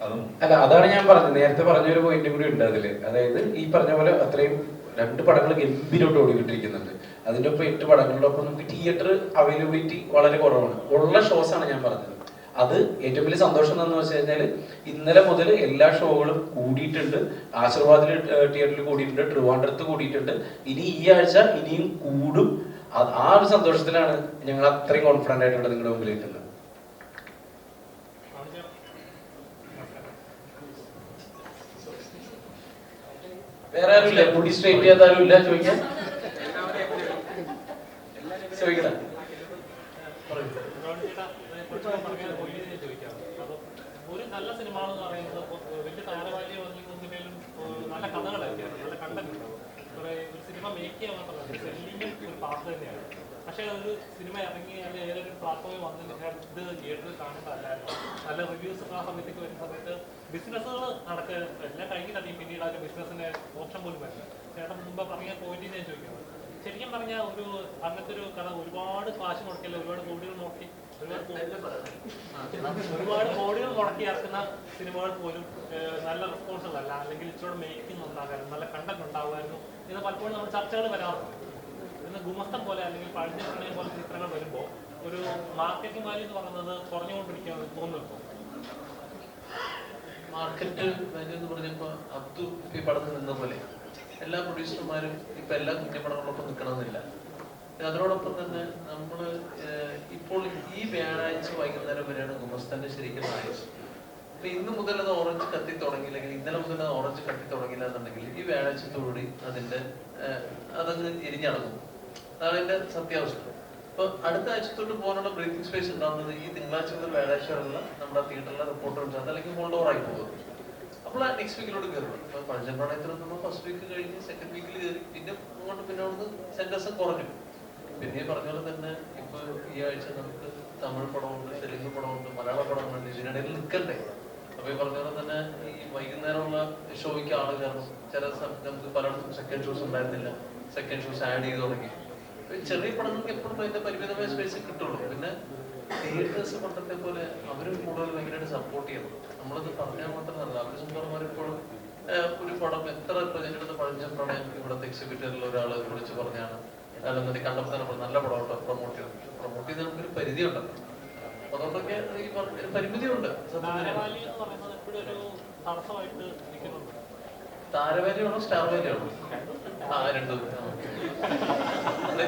അതും അല്ല, അതാണ് ഞാൻ പറഞ്ഞത്, നേരത്തെ പറഞ്ഞൊരു പോയിന്റ് കൂടി ഉണ്ട് അതില്. അതായത് ഈ പറഞ്ഞ പോലെ അത്രയും 2 പടങ്ങൾ ഗംഭീരോട്ട് ഓടിക്കൊണ്ടിരിക്കുന്നുണ്ട്. അതിന്റെ ഒപ്പം 8 പടങ്ങളുടെ ഒപ്പം നമുക്ക് തിയേറ്റർ അവൈലബിലിറ്റി വളരെ കുറവാണ്. ഉള്ള ഷോസ് ആണ് ഞാൻ പറഞ്ഞത്. അത് ഏറ്റവും വലിയ സന്തോഷം എന്താണെന്ന് വെച്ച് കഴിഞ്ഞാൽ ഇന്നലെ മുതൽ എല്ലാ ഷോകളും കൂടിയിട്ടുണ്ട്. ആശീർവാദിൽ തിയേറ്ററിൽ കൂടിയിട്ടുണ്ട്, ട്രിവാൻഡ്രത്ത് കൂടിയിട്ടുണ്ട്. ഇനി ഈ ആഴ്ച ഇനിയും കൂടും. ആ ഒരു സന്തോഷത്തിലാണ് ഞങ്ങൾ അത്രയും കോൺഫിഡന്റ് ആയിട്ടുള്ള നിങ്ങളുടെ മുമ്പിൽ എത്തുന്നത്. വേറെ ആരും ഇല്ല? മുടി സ്ട്രൈറ്റ് ചെയ്യാത്ത ആരും ഇല്ല? ചോദിക്കാം, ചോദിക്കണം. ഒരു നല്ല സിനിമ എന്ന് പറയുന്നത് വലിയ താരവാലിയോ ഒന്നിനും നല്ല കഥകളായിരിക്കും, നല്ല കണ്ടന്റ് ഉണ്ടാവും. ഒരു സിനിമ മേക്ക് ചെയ്യാൻ മാത്രമല്ല സെല്ലിങ്ങും ഒരു പാർട്ട് തന്നെയാണ്. പക്ഷേ ഒരു സിനിമ ഇറങ്ങി അല്ലെങ്കിൽ ഏതൊരു പ്ലാറ്റ്ഫോമിൽ വന്നതിന് ശേഷം ഇത് തിയേറ്ററിൽ കാണേണ്ടതല്ലായിരുന്നു. നല്ല റിവ്യൂസ് ആ സമയത്തേക്ക് വരുന്ന സമയത്ത് ബിസിനസ്സുകൾ നടക്കുക എല്ലാം കഴിഞ്ഞിട്ടാണ് പിന്നീട് ആ ഒരു ബിസിനസ്സിന്റെ ഓപ്ഷൻ പോലും വരുന്നത്. ചേട്ടൻ മുമ്പ് പറഞ്ഞ പോയിന്റ് ഞാൻ ചോദിക്കുന്നത്, ശരിക്കും പറഞ്ഞാൽ ഒരു അങ്ങനത്തെ ഒരു കഥ ഒരുപാട് കാശ് മുടക്കിയല്ല, ഒരുപാട് കോടികൾ മുടക്കി ഒരുപാട് കോടികൾ മുടക്കി ഇറക്കുന്ന സിനിമകൾ പോലും നല്ല റെസ്പോൺസുകൾ അല്ല, അല്ലെങ്കിൽ ഇച്ചിരി മേക്കിംഗ് ഉണ്ടാകാനും നല്ല കണ്ടന്റ് ഉണ്ടാകുമായിരുന്നു ഇത് പലപ്പോഴും നമ്മൾ ചർച്ചകൾ വരാറുണ്ട്. ഇന്ന് ഗുമസ്തം പോലെ അല്ലെങ്കിൽ പഴഞ്ഞ പ്രണയം പോലെ ചിത്രങ്ങൾ വരുമ്പോൾ ഒരു മാർക്കറ്റിംഗ് വാല്യൂ എന്ന് പറയുന്നത് കുറഞ്ഞുകൊണ്ടിരിക്കുകയാണ് തോന്നുന്നു. മാർക്കറ്റ് വാല്യൂ എന്ന് പറഞ്ഞപ്പോൾ അബ്ദു ഈ പടത്തിൽ നിന്ന പോലെ എല്ലാ പ്രൊഡ്യൂസർമാരും ഇപ്പൊ എല്ലാ കുഞ്ഞപ്പടങ്ങളൊപ്പം നിൽക്കണമെന്നില്ല. അതിനോടൊപ്പം തന്നെ നമ്മൾ ഇപ്പോൾ ഈ വ്യാഴാഴ്ച വൈകുന്നേരം വരെയാണ് ഗുമസ്താന്റെ ശരിക്കും ആയുസ്. അപ്പൊ ഇന്ന് മുതൽ അത് ഓറഞ്ച് കത്തി തുടങ്ങിയില്ലെങ്കിൽ, ഇന്നലെ മുതൽ അത് ഓറഞ്ച് കത്തി തുടങ്ങില്ല എന്നുണ്ടെങ്കിൽ ഈ വ്യാഴാഴ്ചത്തോടുകൂടി അതിന്റെ അതങ്ങ് എരിഞ്ഞടങ്ങും. അതാണ് അതിന്റെ സത്യാവസ്ഥ. അപ്പൊ അടുത്ത ആഴ്ചത്തോട്ട് പോകാനുള്ള ബ്രീത്തിങ് സ്പേസ് ഉണ്ടാകുന്നത് ഈ തിങ്കളാഴ്ച മുതൽ വ്യാഴാഴ്ച വരെയുള്ള നമ്മുടെ തിയേറ്ററിലെ റിപ്പോർട്ടർ അല്ലെങ്കിൽ ഹോൾഡ് ഓവർ ആയി പോകും. അപ്പോൾ നെക്സ്റ്റ് വീക്കിലോട്ട് കയറും. ഇപ്പൊ പഴഞ്ചൻ പ്രണയത്തിൽ ഫസ്റ്റ് വീക്ക് കഴിഞ്ഞ് സെക്കൻഡ് വീക്കിൽ കയറി, പിന്നെ അങ്ങോട്ട് പിന്നെ അവിടുന്ന് സെന്റേഴ്സ് കുറഞ്ഞു. പിന്നെ പറഞ്ഞ പോലെ തന്നെ ഇപ്പൊ ഈ ആഴ്ച നമുക്ക് തമിഴ് പടമുണ്ട്, തെലുങ്ക് പടമുണ്ട്, മലയാള പടമുണ്ട്. ഇതിനിടയിൽ നിൽക്കണ്ടേ? അപ്പൊ ഈ പറഞ്ഞ പോലെ തന്നെ ഈ വൈകുന്നേരമുള്ള ഷോയ്ക്ക് ആള് കാരണം ചില നമുക്ക് പലയിടത്തും സെക്കൻഡ് ഷോസ് ഉണ്ടായിരുന്നില്ല, സെക്കൻഡ് ഷോസ് ആഡ് ചെയ്ത് തുടങ്ങി. ചെറിയ പടങ്ങൾക്ക് എപ്പോഴും അതിന്റെ പരിമിതമായ സ്പേസ് കിട്ടുള്ളൂ. പിന്നെ തിയേറ്റേഴ്സ് പണ്ടത്തെ പോലെ അവരും കൂടുതൽ ഭയങ്കരമായിട്ട് സപ്പോർട്ട് ചെയ്യണം. നമ്മളത് പറഞ്ഞാൽ മാത്രമല്ല, അവർ സുന്ദർമാരെപ്പോഴും ഒരു പടം എത്ര പ്രചരിക്കുന്ന പഴഞ്ച പ്രണയം ഇവിടുത്തെ എക്സിബിറ്ററിൽ ഒരാൾ വിളിച്ച് പറഞ്ഞാണ് അല്ലെന്നുണ്ടെങ്കിൽ കണ്ടപ്പോൾ തന്നെ നല്ല പടം പ്രൊമോട്ട് ചെയ്യണം. പ്രൊമോട്ട് ചെയ്ത് നമുക്കൊരു പരിധി ഉണ്ടല്ലോ. അതുകൊണ്ടൊക്കെ ഈ പരിമിതിയുണ്ട്. താരവാലിയാണോ സ്റ്റാർ വാലിയാണോ? ആ, രണ്ടും.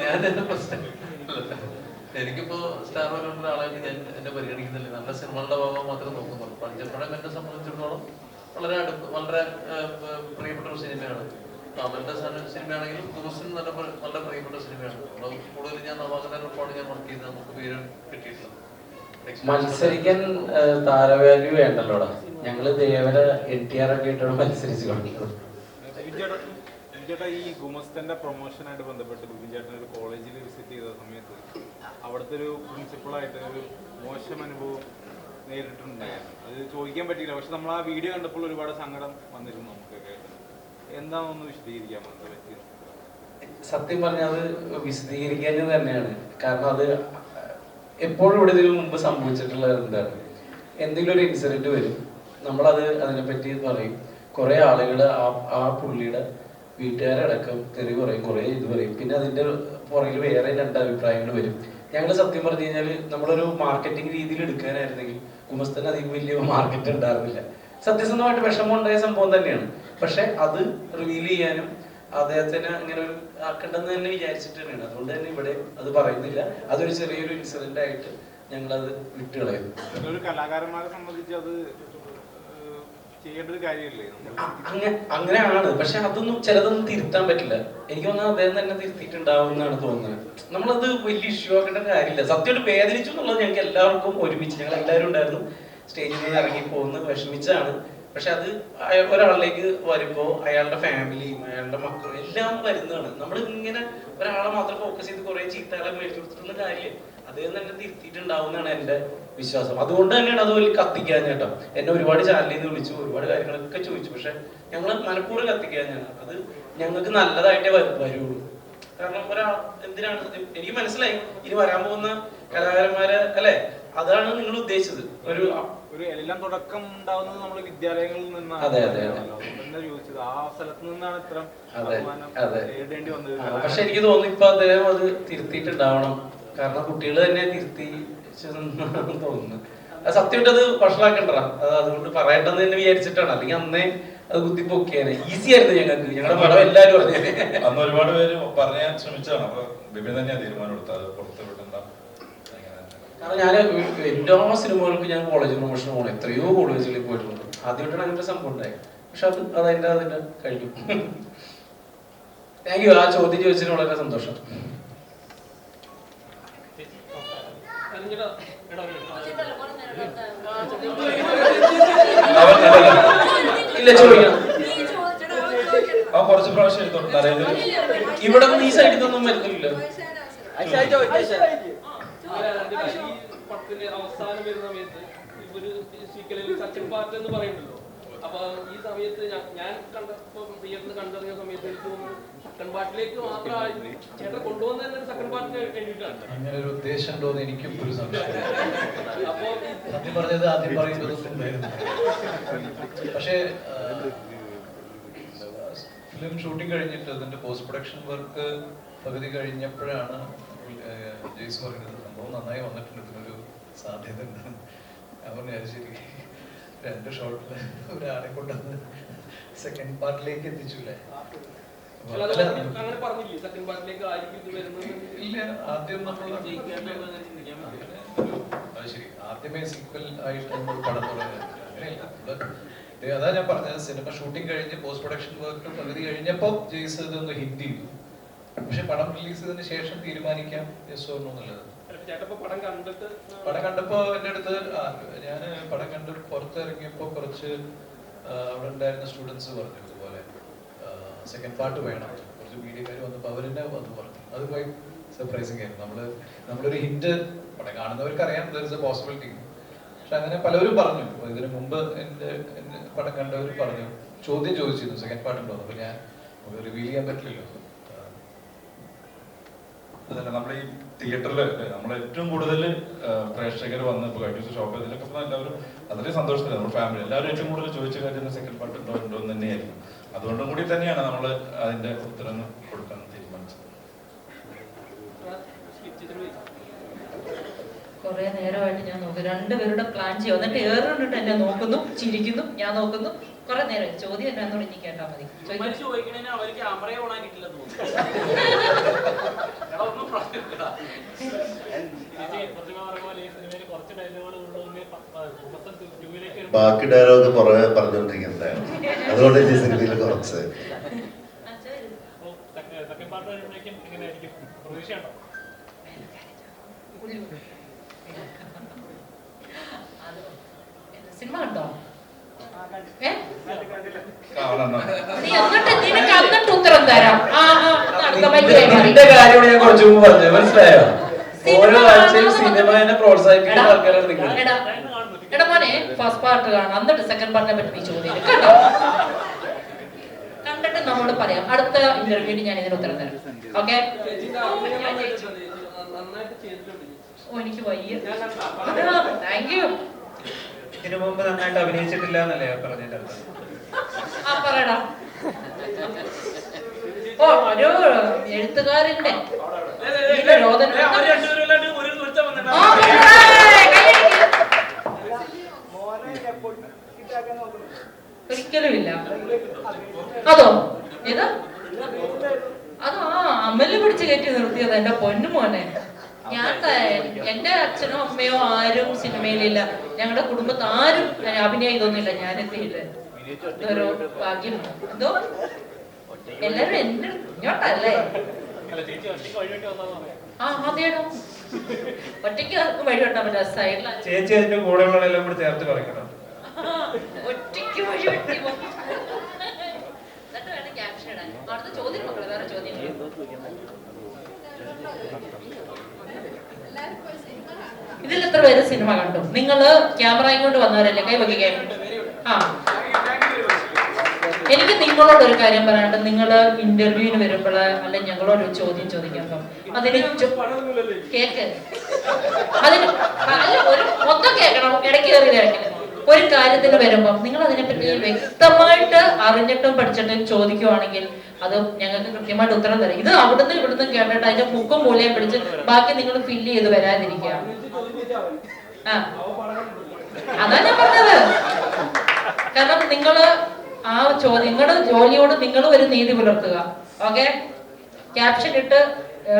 ഞാൻ എന്റെ പ്രശ്നം എനിക്കിപ്പോ സ്റ്റാർ വാലി ഉള്ള ആളായിട്ട് ഞാൻ എന്നെ പരിഗണിക്കുന്നില്ല. നല്ല സിനിമകളുടെ ഭാഗം മാത്രമേ നോക്കുന്നുള്ളൂ. പഞ്ചപ്രണം എന്നെ സംബന്ധിച്ചിടത്തോളം വളരെ വളരെ പ്രിയപ്പെട്ട ഒരു സിനിമയാണ്. അവന്റെ സിനിമയാണെങ്കിലും കുമസ്തൻ നല്ല പ്രിയപ്പെട്ട സിനിമയാണ്. കൂടുതൽ ഞാൻ നവാഗതനോട് ഞാൻ വർക്ക് ചെയ്ത് നമുക്ക് പേര് കിട്ടിയിട്ടില്ല. മത്സരിക്കാൻ താരവാല്യൂ വേണ്ടല്ലോടാ. ഞങ്ങള് ദേവര NTR ഒക്കെ ആയിട്ടാണ് മത്സരിച്ചു കൊണ്ടിരിക്കുന്നത്. ചേട്ടാ, ഈ ഗുമസ്തന്റെ പ്രൊമോഷനായിട്ട് ബന്ധപ്പെട്ട് ബിബിൻ ചേട്ടൻ ഒരു കോളേജിൽ വിസിറ്റ് ചെയ്ത സമയത്ത് അവിടുത്തെ ഒരു പ്രിൻസിപ്പളായിട്ട് ഒരു മോശം അനുഭവം നേരിട്ടുണ്ടായിരുന്നു. അത് ചോദിക്കാൻ പറ്റിയില്ല. പക്ഷെ നമ്മൾ ആ വീഡിയോ കണ്ടപ്പോൾ ഒരുപാട് സങ്കടം വന്നിരുന്നു നമുക്കൊക്കെ. എന്താണെന്ന് വിശദീകരിക്കാൻ പറ്റിയത്? സത്യം പറഞ്ഞാൽ അത് വിശദീകരിക്കാഞ്ഞത് തന്നെയാണ്. കാരണം അത് എപ്പോഴും ഇവിടെ ഇതിനു മുമ്പ് സംഭവിച്ചിട്ടുള്ളത് എന്താണ്, എന്തെങ്കിലും ഒരു ഇൻസിഡന്റ് വരും, നമ്മളത് അതിനെപ്പറ്റി പറയും. കുറെ ആളുകൾ ആ പുള്ളിയുടെ വീട്ടുകാരടക്കം തെറി പറയും, കുറെ ഇത് പറയും. പിന്നെ അതിന്റെ പുറകിൽ വേറെ രണ്ട് അഭിപ്രായങ്ങൾ വരും. ഞങ്ങൾ സത്യം പറഞ്ഞു കഴിഞ്ഞാൽ നമ്മളൊരു മാർക്കറ്റിംഗ് രീതിയിൽ എടുക്കാനായിരുന്നെങ്കിൽ ഗുമസ്തന് അധികം വലിയ മാർക്കറ്റ് ഉണ്ടായിരുന്നില്ല. സത്യസന്ധമായിട്ട് വിഷമം ഉണ്ടായ സംഭവം തന്നെയാണ്. പക്ഷെ അത് റിവീൽ ചെയ്യാനും അദ്ദേഹത്തിന് അങ്ങനെ ഒരു ആക്കണ്ടെന്ന് തന്നെ വിചാരിച്ചിട്ട് തന്നെയാണ്. അതുകൊണ്ട് തന്നെ ഇവിടെ അത് പറയുന്നില്ല. അതൊരു ചെറിയൊരു ഇൻസിഡന്റ് ആയിട്ട് ഞങ്ങളത് വിട്ടുകളയുന്നു. ഒരു കലാകാരന്മാരെ സംബന്ധിച്ച് അത് ചെയ്യേണ്ട ഒരു കാര്യമല്ലേ? അങ്ങനെയാണ്. പക്ഷെ അതൊന്നും ചിലതൊന്നും തിരുത്താൻ പറ്റില്ല. എനിക്ക് തോന്നുന്നത് അദ്ദേഹം തന്നെ തിരുത്തിയിട്ടുണ്ടാവും എന്നാണ് തോന്നുന്നത്. നമ്മളത് വലിയ ഇഷ്യൂ ആക്കേണ്ട കാര്യമില്ല. സത്യമായിട്ട് വേദനിച്ചു എന്നുള്ളത് ഞങ്ങൾക്ക് എല്ലാവർക്കും ഒരുമിച്ച്, ഞങ്ങൾ എല്ലാവരും ഉണ്ടായിരുന്നു. സ്റ്റേജിൽ നിന്ന് ഇറങ്ങി പോകുന്നത് വിഷമിച്ചാണ്. പക്ഷെ അത് ഒരാളിലേക്ക് വരുമ്പോൾ അയാളുടെ ഫാമിലിയും അയാളുടെ മക്കളും എല്ലാം വരുന്നതാണ്. നമ്മൾ ഇങ്ങനെ ഒരാളെ മാത്രം ഫോക്കസ് ചെയ്ത് കുറെ ചീത്തകളെ മേടിച്ചു കൊടുത്തിട്ടുള്ള കാര്യം അദ്ദേഹം തന്നെ തിരുത്തിയിട്ടുണ്ടാവുന്നതാണ് എൻ്റെ വിശ്വാസം. അതുകൊണ്ട് തന്നെയാണ് അത് വലിയ കത്തിക്കാൻ ചേട്ടാ. എന്നെ ഒരുപാട് ചാനലിൽ നിന്ന് വിളിച്ചു, ഒരുപാട് കാര്യങ്ങളൊക്കെ ചോദിച്ചു. പക്ഷെ ഞങ്ങൾ മനഃപൂർവ്വം കത്തിക്കാഞ്ഞാണ്. അത് ഞങ്ങൾക്ക് നല്ലതായിട്ടേ വരുള്ളൂ. കാരണം എന്തിനാണ് എനിക്ക് മനസ്സിലായി ഇനി വരാൻ പോകുന്ന കലാകാരന്മാരെ അല്ലെ, അതാണ് നിങ്ങൾ ഉദ്ദേശിച്ചത്. ഒരു എല്ലാം തുടക്കം ഉണ്ടാവുന്നത് നമ്മൾ വിദ്യാലയങ്ങളിൽ നിന്നാണ്. ചോദിച്ചത് ആ സ്ഥലത്ത് നിന്നാണ് ഇത്ര നേരിടേണ്ടി വന്നത്. പക്ഷെ എനിക്ക് തോന്നുന്നു ഇപ്പൊ അദ്ദേഹം അത് തിരുത്തിയിട്ടുണ്ടാവണം. കാരണം കുട്ടികൾ തന്നെ തിരുത്തി തോന്നുന്നു. സത്യമായിട്ട് അത് വഷളാക്കണ്ടടാ. അതുകൊണ്ട് പറയണ്ടെന്ന് തന്നെ വിചാരിച്ചിട്ടാണ്. അല്ലെങ്കിൽ അന്നേ അത് കുത്തിപ്പൊക്കിയാണ്. ഈസി ആയിരുന്നു ഞങ്ങൾക്ക്. ഞങ്ങളുടെ പടം എല്ലാവരും പറഞ്ഞേ. അന്ന് ഒരുപാട് പേര് പറയാൻ ശ്രമിച്ചതാണ്. അപ്പൊ ബിബിൻ തന്നെയാണ് തീരുമാനം എടുത്തത് അത് പുറത്ത് വിടണ്ട. കാരണം ഞാൻ എല്ലാ സിനിമകൾക്കും ഞാൻ കോളേജ് പ്രൊമോഷൻ പോകണം. എത്രയോ കോളേജിൽ പോയിട്ടുണ്ട്. ആദ്യമായിട്ടാണ് അങ്ങനത്തെ സംഭവം ഉണ്ടായത്. പക്ഷെ അത് അതിന്റെ കഴിഞ്ഞു. Thank you. ആ ചോദ്യം ചോദിച്ചതിന് വളരെ സന്തോഷം. ഇല്ല, ചോദിക്കണം. കുറച്ച് പ്രാവശ്യം ഇവിടെ ഈ സൈഡിൽ നിന്നൊന്നും വരുന്നില്ല. പടത്തിന്റെ അവസാനം വരുന്ന സമയത്ത് ഒരു സീക്വലിൽ സച്ചിൻ പാർട്ട് എന്ന് പറയുന്നുണ്ടല്ലോ. അപ്പൊ ഈ സമയത്ത് ഞാൻ കണ്ടപ്പോ തിയേറ്ററിൽ കണ്ടിറങ്ങിയ സമയത്ത് എനിക്ക് തോന്നുന്നു സെക്കൻഡ് പാർട്ടിലേക്ക് മാത്രം ചേട്ടൻ കൊണ്ടുവന്ന തന്നെ ഒരു സെക്കൻഡ് പാർട്ടിന് വേണ്ടിയിട്ടാണ്. അങ്ങനെ ഒരു ഉദ്ദേശം ഉണ്ടോന്ന് എനിക്കും ഒരു സംശയം. അപ്പോ സത്യം പറഞ്ഞത് ആദ്യം പറയുന്നതൊന്നും പക്ഷേ ഫിലിം ഷൂട്ടിംഗ് കഴിഞ്ഞിട്ട് അതിന്റെ പോസ്റ്റ് പ്രൊഡക്ഷൻ വർക്ക് പകുതി കഴിഞ്ഞപ്പോഴാണ് ജെയ്സ് പറയുന്നത് സംഭവം നന്നായി വന്നിട്ടുണ്ട്, ഇതിനൊരു സാധ്യത ഉണ്ട്. അവൻ ശരി 2 ഷോട്ടില് ഒരാളെ കൊണ്ടുവന്ന് സെക്കൻഡ് പാർട്ടിലേക്ക് എത്തിച്ചൂല്ലേ? അങ്ങനെ പറഞ്ഞില്ലേ സെക്കൻഡ് പാർട്ടിലേക്ക് ആയിരിക്കും ഇത് വരുന്നത്? ഇല്ല, ആദ്യം നമ്മൾ ശരി ആദ്യമേ സീക്വൽ ആയിട്ട് നമ്മൾ പടം തുടങ്ങുക. അതാ ഞാൻ പറഞ്ഞത്, സിനിമ ഷൂട്ടിംഗ് കഴിഞ്ഞ് പോസ്റ്റ് പ്രൊഡക്ഷൻ വർക്ക് പകുതി കഴിഞ്ഞപ്പോ ജെയ്സ് ഇതൊന്ന് ഹിന്റ് ചെയ്തു. പക്ഷെ പടം റിലീസ് ചെയ്തതിന് ശേഷം തീരുമാനിക്കാം യെസ് ഓർ നോ എന്നുള്ളത്. പടം കണ്ടപ്പോ എന്റെ അടുത്ത് ഞാൻ പടം കണ്ട് പുറത്തിറങ്ങിയപ്പോ കുറച്ച് അവിടെ ഉണ്ടായിരുന്ന സ്റ്റുഡൻസ് പറഞ്ഞു ഇതുപോലെ സെക്കൻഡ് പാർട്ട് വേണം, കുറച്ച് കുറച്ച് മീഡിയക്കാർ വന്നപ്പോൾ അവരെന്നെ വന്ന് പറഞ്ഞു. അത് പോയി സർപ്രൈസിങ് ആയിരുന്നു. നമ്മളൊരു ഹിന്റ് പടം കാണുന്നവർക്ക് അറിയാം ദർ ഇസ് എ പോസിബിലിറ്റി. പക്ഷെ അങ്ങനെ പലരും പറഞ്ഞു. ഇതിനു മുമ്പ് എന്റെ പടം കണ്ടവർ പറഞ്ഞു, ചോദ്യം ചോദിച്ചിരുന്നു സെക്കൻഡ് പാർട്ട് ഉണ്ടോ. അപ്പൊ ഞാൻ റിവീൽ ചെയ്യാൻ പറ്റില്ലല്ലോ. അതല്ല, നമ്മൾ ഈ തിയേറ്ററിൽ നമ്മൾ ഏറ്റവും കൂടുതൽ പ്രേക്ഷകർ വന്ന് ഇപ്പോൾ കഴിഞ്ഞ ദിവസം ഷോപ്പ് ഇതിലൊക്കെ എല്ലാവരും അത്രയും സന്തോഷത്തില്ല. നമ്മുടെ ഫാമിലി എല്ലാവരും ഏറ്റവും കൂടുതൽ ചോദിച്ച കാര്യം സെക്കൻഡ് പാർട്ട് ഉണ്ടോ എന്ന് തന്നെയായിരുന്നു. അതുകൊണ്ടും കൂടി തന്നെയാണ് നമ്മൾ അതിന്റെ ഉത്തരം കൊടുക്കാൻ തീരുമാനിച്ചത്. കുറെ നേരമായിട്ട് ഞാൻ നോക്കും, രണ്ടുപേരുടെ പ്ലാൻ ചെയ്യും, എന്നിട്ട് ഏറിട്ട് എന്നെ നോക്കുന്നു, ചിരിക്കുന്നു, ഞാൻ നോക്കുന്നു. കുറെ നേരം ചോദ്യം എന്നാന്നോട് ഇനി കേട്ടാ മതി. ചോദിക്കണേന് അവർ ക്യാമറയെ ഓണാക്കിയിട്ടില്ല ബാക്കി ഡയലോഗ് കുറെ പറഞ്ഞോണ്ടിരിക്കുന്നതാണ്. അതുകൊണ്ട് ഈ സിനിമയിൽ കുറച്ച് സിനിമ കണ്ടോ? ഉത്തരം തരാം. നിന്റെ കാര്യമാണ് ഞാൻ കുറച്ചു മുമ്പ് പറഞ്ഞത്, മനസ്സിലായോ? ഓരോ ആഴ്ചയും സിനിമയെ പ്രോത്സാഹിപ്പിക്കുന്ന ആൾക്കാരാണ് നിങ്ങൾ. എടാ മോനെ, ഫസ്റ്റ് പാർട്ട് കാണാം, എന്നിട്ട് സെക്കൻഡ് പാർട്ടിനെ പറ്റി നീ ചോദ്യം കണ്ടിട്ട് നമ്മോട് പറയാം. അടുത്ത ഇന്റർവ്യൂവിന് ഞാൻ ഇതിന് ഉത്തരം തരാം. ഓക്കെ? ഓ എനിക്ക് വയ്യ. Thank you. ഇതിനു മുമ്പ് നന്നായിട്ട് അഭിനയിച്ചിട്ടില്ല എന്നല്ലേ പറഞ്ഞതിന്റെ അർത്ഥം? ആ പറയടാ. ഓ ഒരു എഴുത്തുകാരന്റെ ഒരിക്കലും ഇല്ല. അതോ ഏതാ? അതോ അമ്മല് പിടിച്ച് കയറ്റി നിർത്തിയത് എന്റെ പൊന്നു മോനെ. ഞാൻ എന്റെ അച്ഛനോ അമ്മയോ ആരും സിനിമയിലില്ല. ഞങ്ങളുടെ കുടുംബത്തിൽ ആരും അഭിനയം ഇതൊന്നുമില്ല. ഞാൻ എത്തിയില്ല. ഇതൊരു ഭാഗ്യം. എന്തോ എല്ലാരും എന്റെ ഇങ്ങോട്ടല്ലേ? ആ അതേടോ, ഒറ്റയ്ക്ക് ആർക്കും വഴി വെട്ടാൻ പറ്റില്ല. സൈഡിൽ ചേച്ചി അതിന്റെ കൂടെയുള്ളതെല്ലാം കൂടി ചേർത്ത് കളിക്കണം. ഒറ്റയ്ക്ക് വഴി വെട്ടി എന്നിട്ട് വേണം ക്യാപ്ഷൻ ഇടാൻ. അടുത്ത ചോദ്യം മക്കളെ, വേറെ ചോദ്യം. ഇതിൽ എത്ര പേര് സിനിമ കണ്ടു? നിങ്ങള് ക്യാമറയും കൊണ്ട് വന്നവരല്ലേ? കൈ വയ്ക്കുക. ആ എനിക്ക് നിങ്ങളോട് ഒരു കാര്യം പറയാനുണ്ട്. നിങ്ങള് ഇന്റർവ്യൂവിന് വരുമ്പോൾ അല്ലെ ഞങ്ങളോട് ഒരു ചോദ്യം ചോദിക്കുമ്പോ അതിന് കേക്ക് അതിന് അല്ല ഒരു മൊത്തം കേൾക്കണം, ഇടയ്ക്ക് കയറി കേൾക്കണം. ഒരു കാര്യത്തിന് വരുമ്പോൾ നിങ്ങൾ അതിനെപ്പറ്റി വ്യക്തമായിട്ട് അറിഞ്ഞിട്ടും പഠിച്ചിട്ടും ചോദിക്കുവാണെങ്കിൽ അത് ഞങ്ങൾക്ക് കൃത്യമായിട്ട് ഉത്തരം തരാം. ഇത് അവിടുന്ന് ഇവിടുന്ന് കേട്ടിട്ട് അതിന്റെ മുക്കും മൂലയും പിടിച്ച് ബാക്കി നിങ്ങൾ ഫില്ല് ചെയ്ത് വരാതിരിക്കുക. ആ അതാ ഞാൻ പറഞ്ഞത്. കാരണം നിങ്ങള് ആ നിങ്ങളുടെ ജോലിയോട് നിങ്ങൾ ഒരു നീതി പുലർത്തുക. ഓക്കെ? ക്യാപ്ഷൻ ഇട്ട്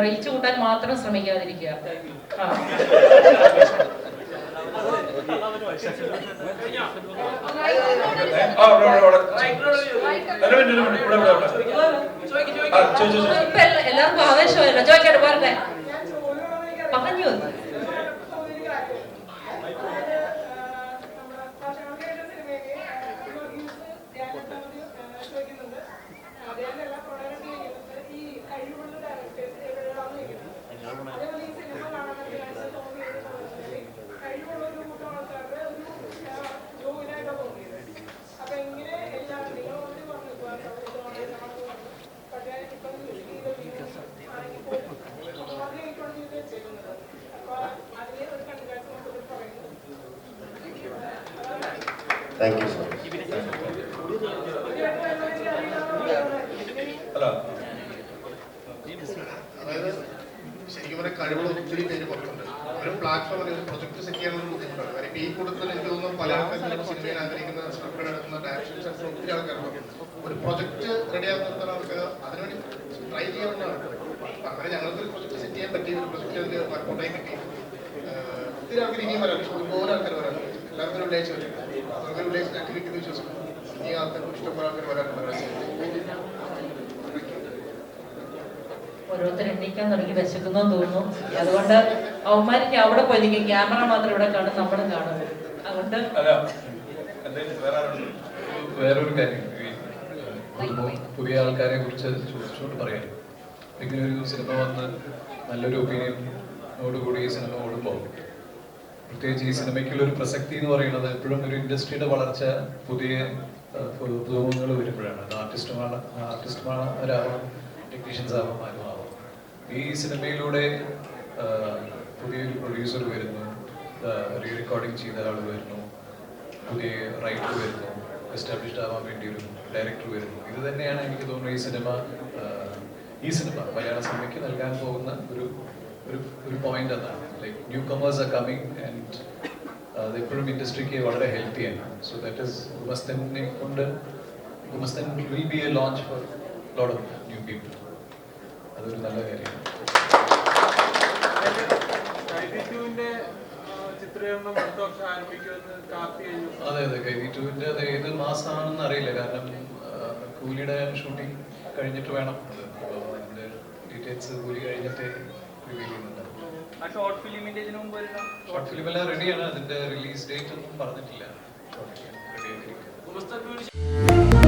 റീച്ച് കൂട്ടാൻ മാത്രം ശ്രമിക്കാതിരിക്കുക. എല്ലാവർക്കും ആവേശമല്ലോ. ചോദിക്കട്ടെ, പറഞ്ഞേ. പറഞ്ഞു താങ്ക് യു സോ മച്ച്. അതായത് ശരിക്കും പറഞ്ഞാൽ കഴിവുള്ള ഒത്തിരി പേര് പുറത്തുണ്ട്. ഒരു പ്ലാറ്റ്ഫോം അല്ലെങ്കിൽ ഒരു പ്രൊജക്ട് സെറ്റ് ചെയ്യാനുള്ള ബുദ്ധിമുട്ടാണ്. കാര്യം ഈ കൂടുതൽ എനിക്ക് തോന്നുന്നു പല ആൾക്കാരും സിനിമയിൽ ആഗ്രഹിക്കുന്ന സ്ക്രിപ്റ്റ് എടുക്കുന്ന ഡയറക്ഷൻ സെൻസ് ഒത്തിരി ആൾക്കാരുണ്ട്. ഒരു പ്രൊജക്ട് റെഡിയാക്കുന്ന ആൾക്കാർ അതിനുവേണ്ടി ട്രൈ ചെയ്യാവുന്നതാണ്. അങ്ങനെ ഞങ്ങൾക്കൊരു പ്രൊജക്ട് സെറ്റ് ചെയ്യാൻ പറ്റി, ഒരു പ്രൊജക്ട് അതിന് വർക്കൗട്ടായി കിട്ടി. ഒത്തിരി ആൾക്കാർ ഇനിയും വരാൻ, ഒരുപോലെ ആൾക്കാർ വരാൻ, എല്ലാവർക്കും ഒരു വില്ലേജ് വരും. അതൊക്കെ വില്ലേജ് ആക്ടിവിറ്റി വിശ്വസിക്കും. ഇനി ആൾക്കാർക്ക് ഇഷ്ടംപോലെ ആൾക്കാർ വരാൻ. ഓരോരുത്തർ എണ്ണിക്കാൻ തുടങ്ങി, വിശക്കുന്നു തോന്നുന്നു. അതുകൊണ്ട് അവന്മാരിക്ക് അവിടെ പോയിരിക്കും, ക്യാമറ മാത്രം ഇവിടെ കാണും, നമ്മളും കാണും. അതുകൊണ്ട് വേറൊരു കാര്യം, പുതിയ ആൾക്കാരെ കുറിച്ച് ചോദിച്ചുകൊണ്ട് പറയാം. ഇങ്ങനെ ഒരു സിനിമ വന്ന് നല്ലൊരു ഒപ്പീനിയനോടുകൂടി ഈ സിനിമ ഓടുമ്പോൾ പ്രത്യേകിച്ച് ഈ സിനിമയ്ക്കുള്ള ഒരു പ്രസക്തി എന്ന് പറയുന്നത് എപ്പോഴും ഒരു ഇൻഡസ്ട്രിയുടെ വളർച്ച പുതിയ പുതുമുഖങ്ങൾ വരുമ്പോഴാണ്. അത് ആർട്ടിസ്റ്റുമാരാവാം, ടെക്നീഷ്യൻസ് ആവാം, ആരും ആവാം. ഈ സിനിമയിലൂടെ പുതിയൊരു പ്രൊഡ്യൂസർ വരുന്നു, റീ റെക്കോർഡിങ് ചെയ്ത ആൾ വരുന്നു, പുതിയ റൈറ്റർ വരുന്നു, എസ്റ്റാബ്ലിഷ്ഡ് ആവാൻ വേണ്ടി ഒരു ഡയറക്ടർ വരുന്നു. ഇത് തന്നെയാണ് എനിക്ക് തോന്നുന്നത് ഈ സിനിമ മലയാള സിനിമയ്ക്ക് നൽകാൻ പോകുന്ന ഒരു പോയിന്റ് എന്നാണ്. Like newcomers are coming and അതെപ്പോഴും ഇൻഡസ്ട്രിക്ക് വളരെ ഹെൽത്തിയാണ്. സോ ദാറ്റ് ഈസ് ഗുമസ്തനെ കൊണ്ട് Gumasthan will be a launch for lot of new people. അതൊരു നല്ല കാര്യമാണ്. അതെ അതെ, KV2-ന്റെ അത് ഏത് മാസമാണെന്ന് അറിയില്ല. കാരണം കൂലിയുടെ ഷൂട്ടിംഗ് കഴിഞ്ഞിട്ട് വേണം. അതിന്റെ ഡീറ്റെയിൽസ് കൂലി കഴിഞ്ഞിട്ട് റിവീൽ ചെയ്യുന്നുണ്ട്. ഷോർട്ട് ഫിലിമെല്ലാം റെഡിയാണ്. അതിന്റെ റിലീസ് ഡേറ്റ് ഒന്നും പറഞ്ഞിട്ടില്ല. ഷോർട്ട് ഫിലിം റെഡി ആയിരിക്കും.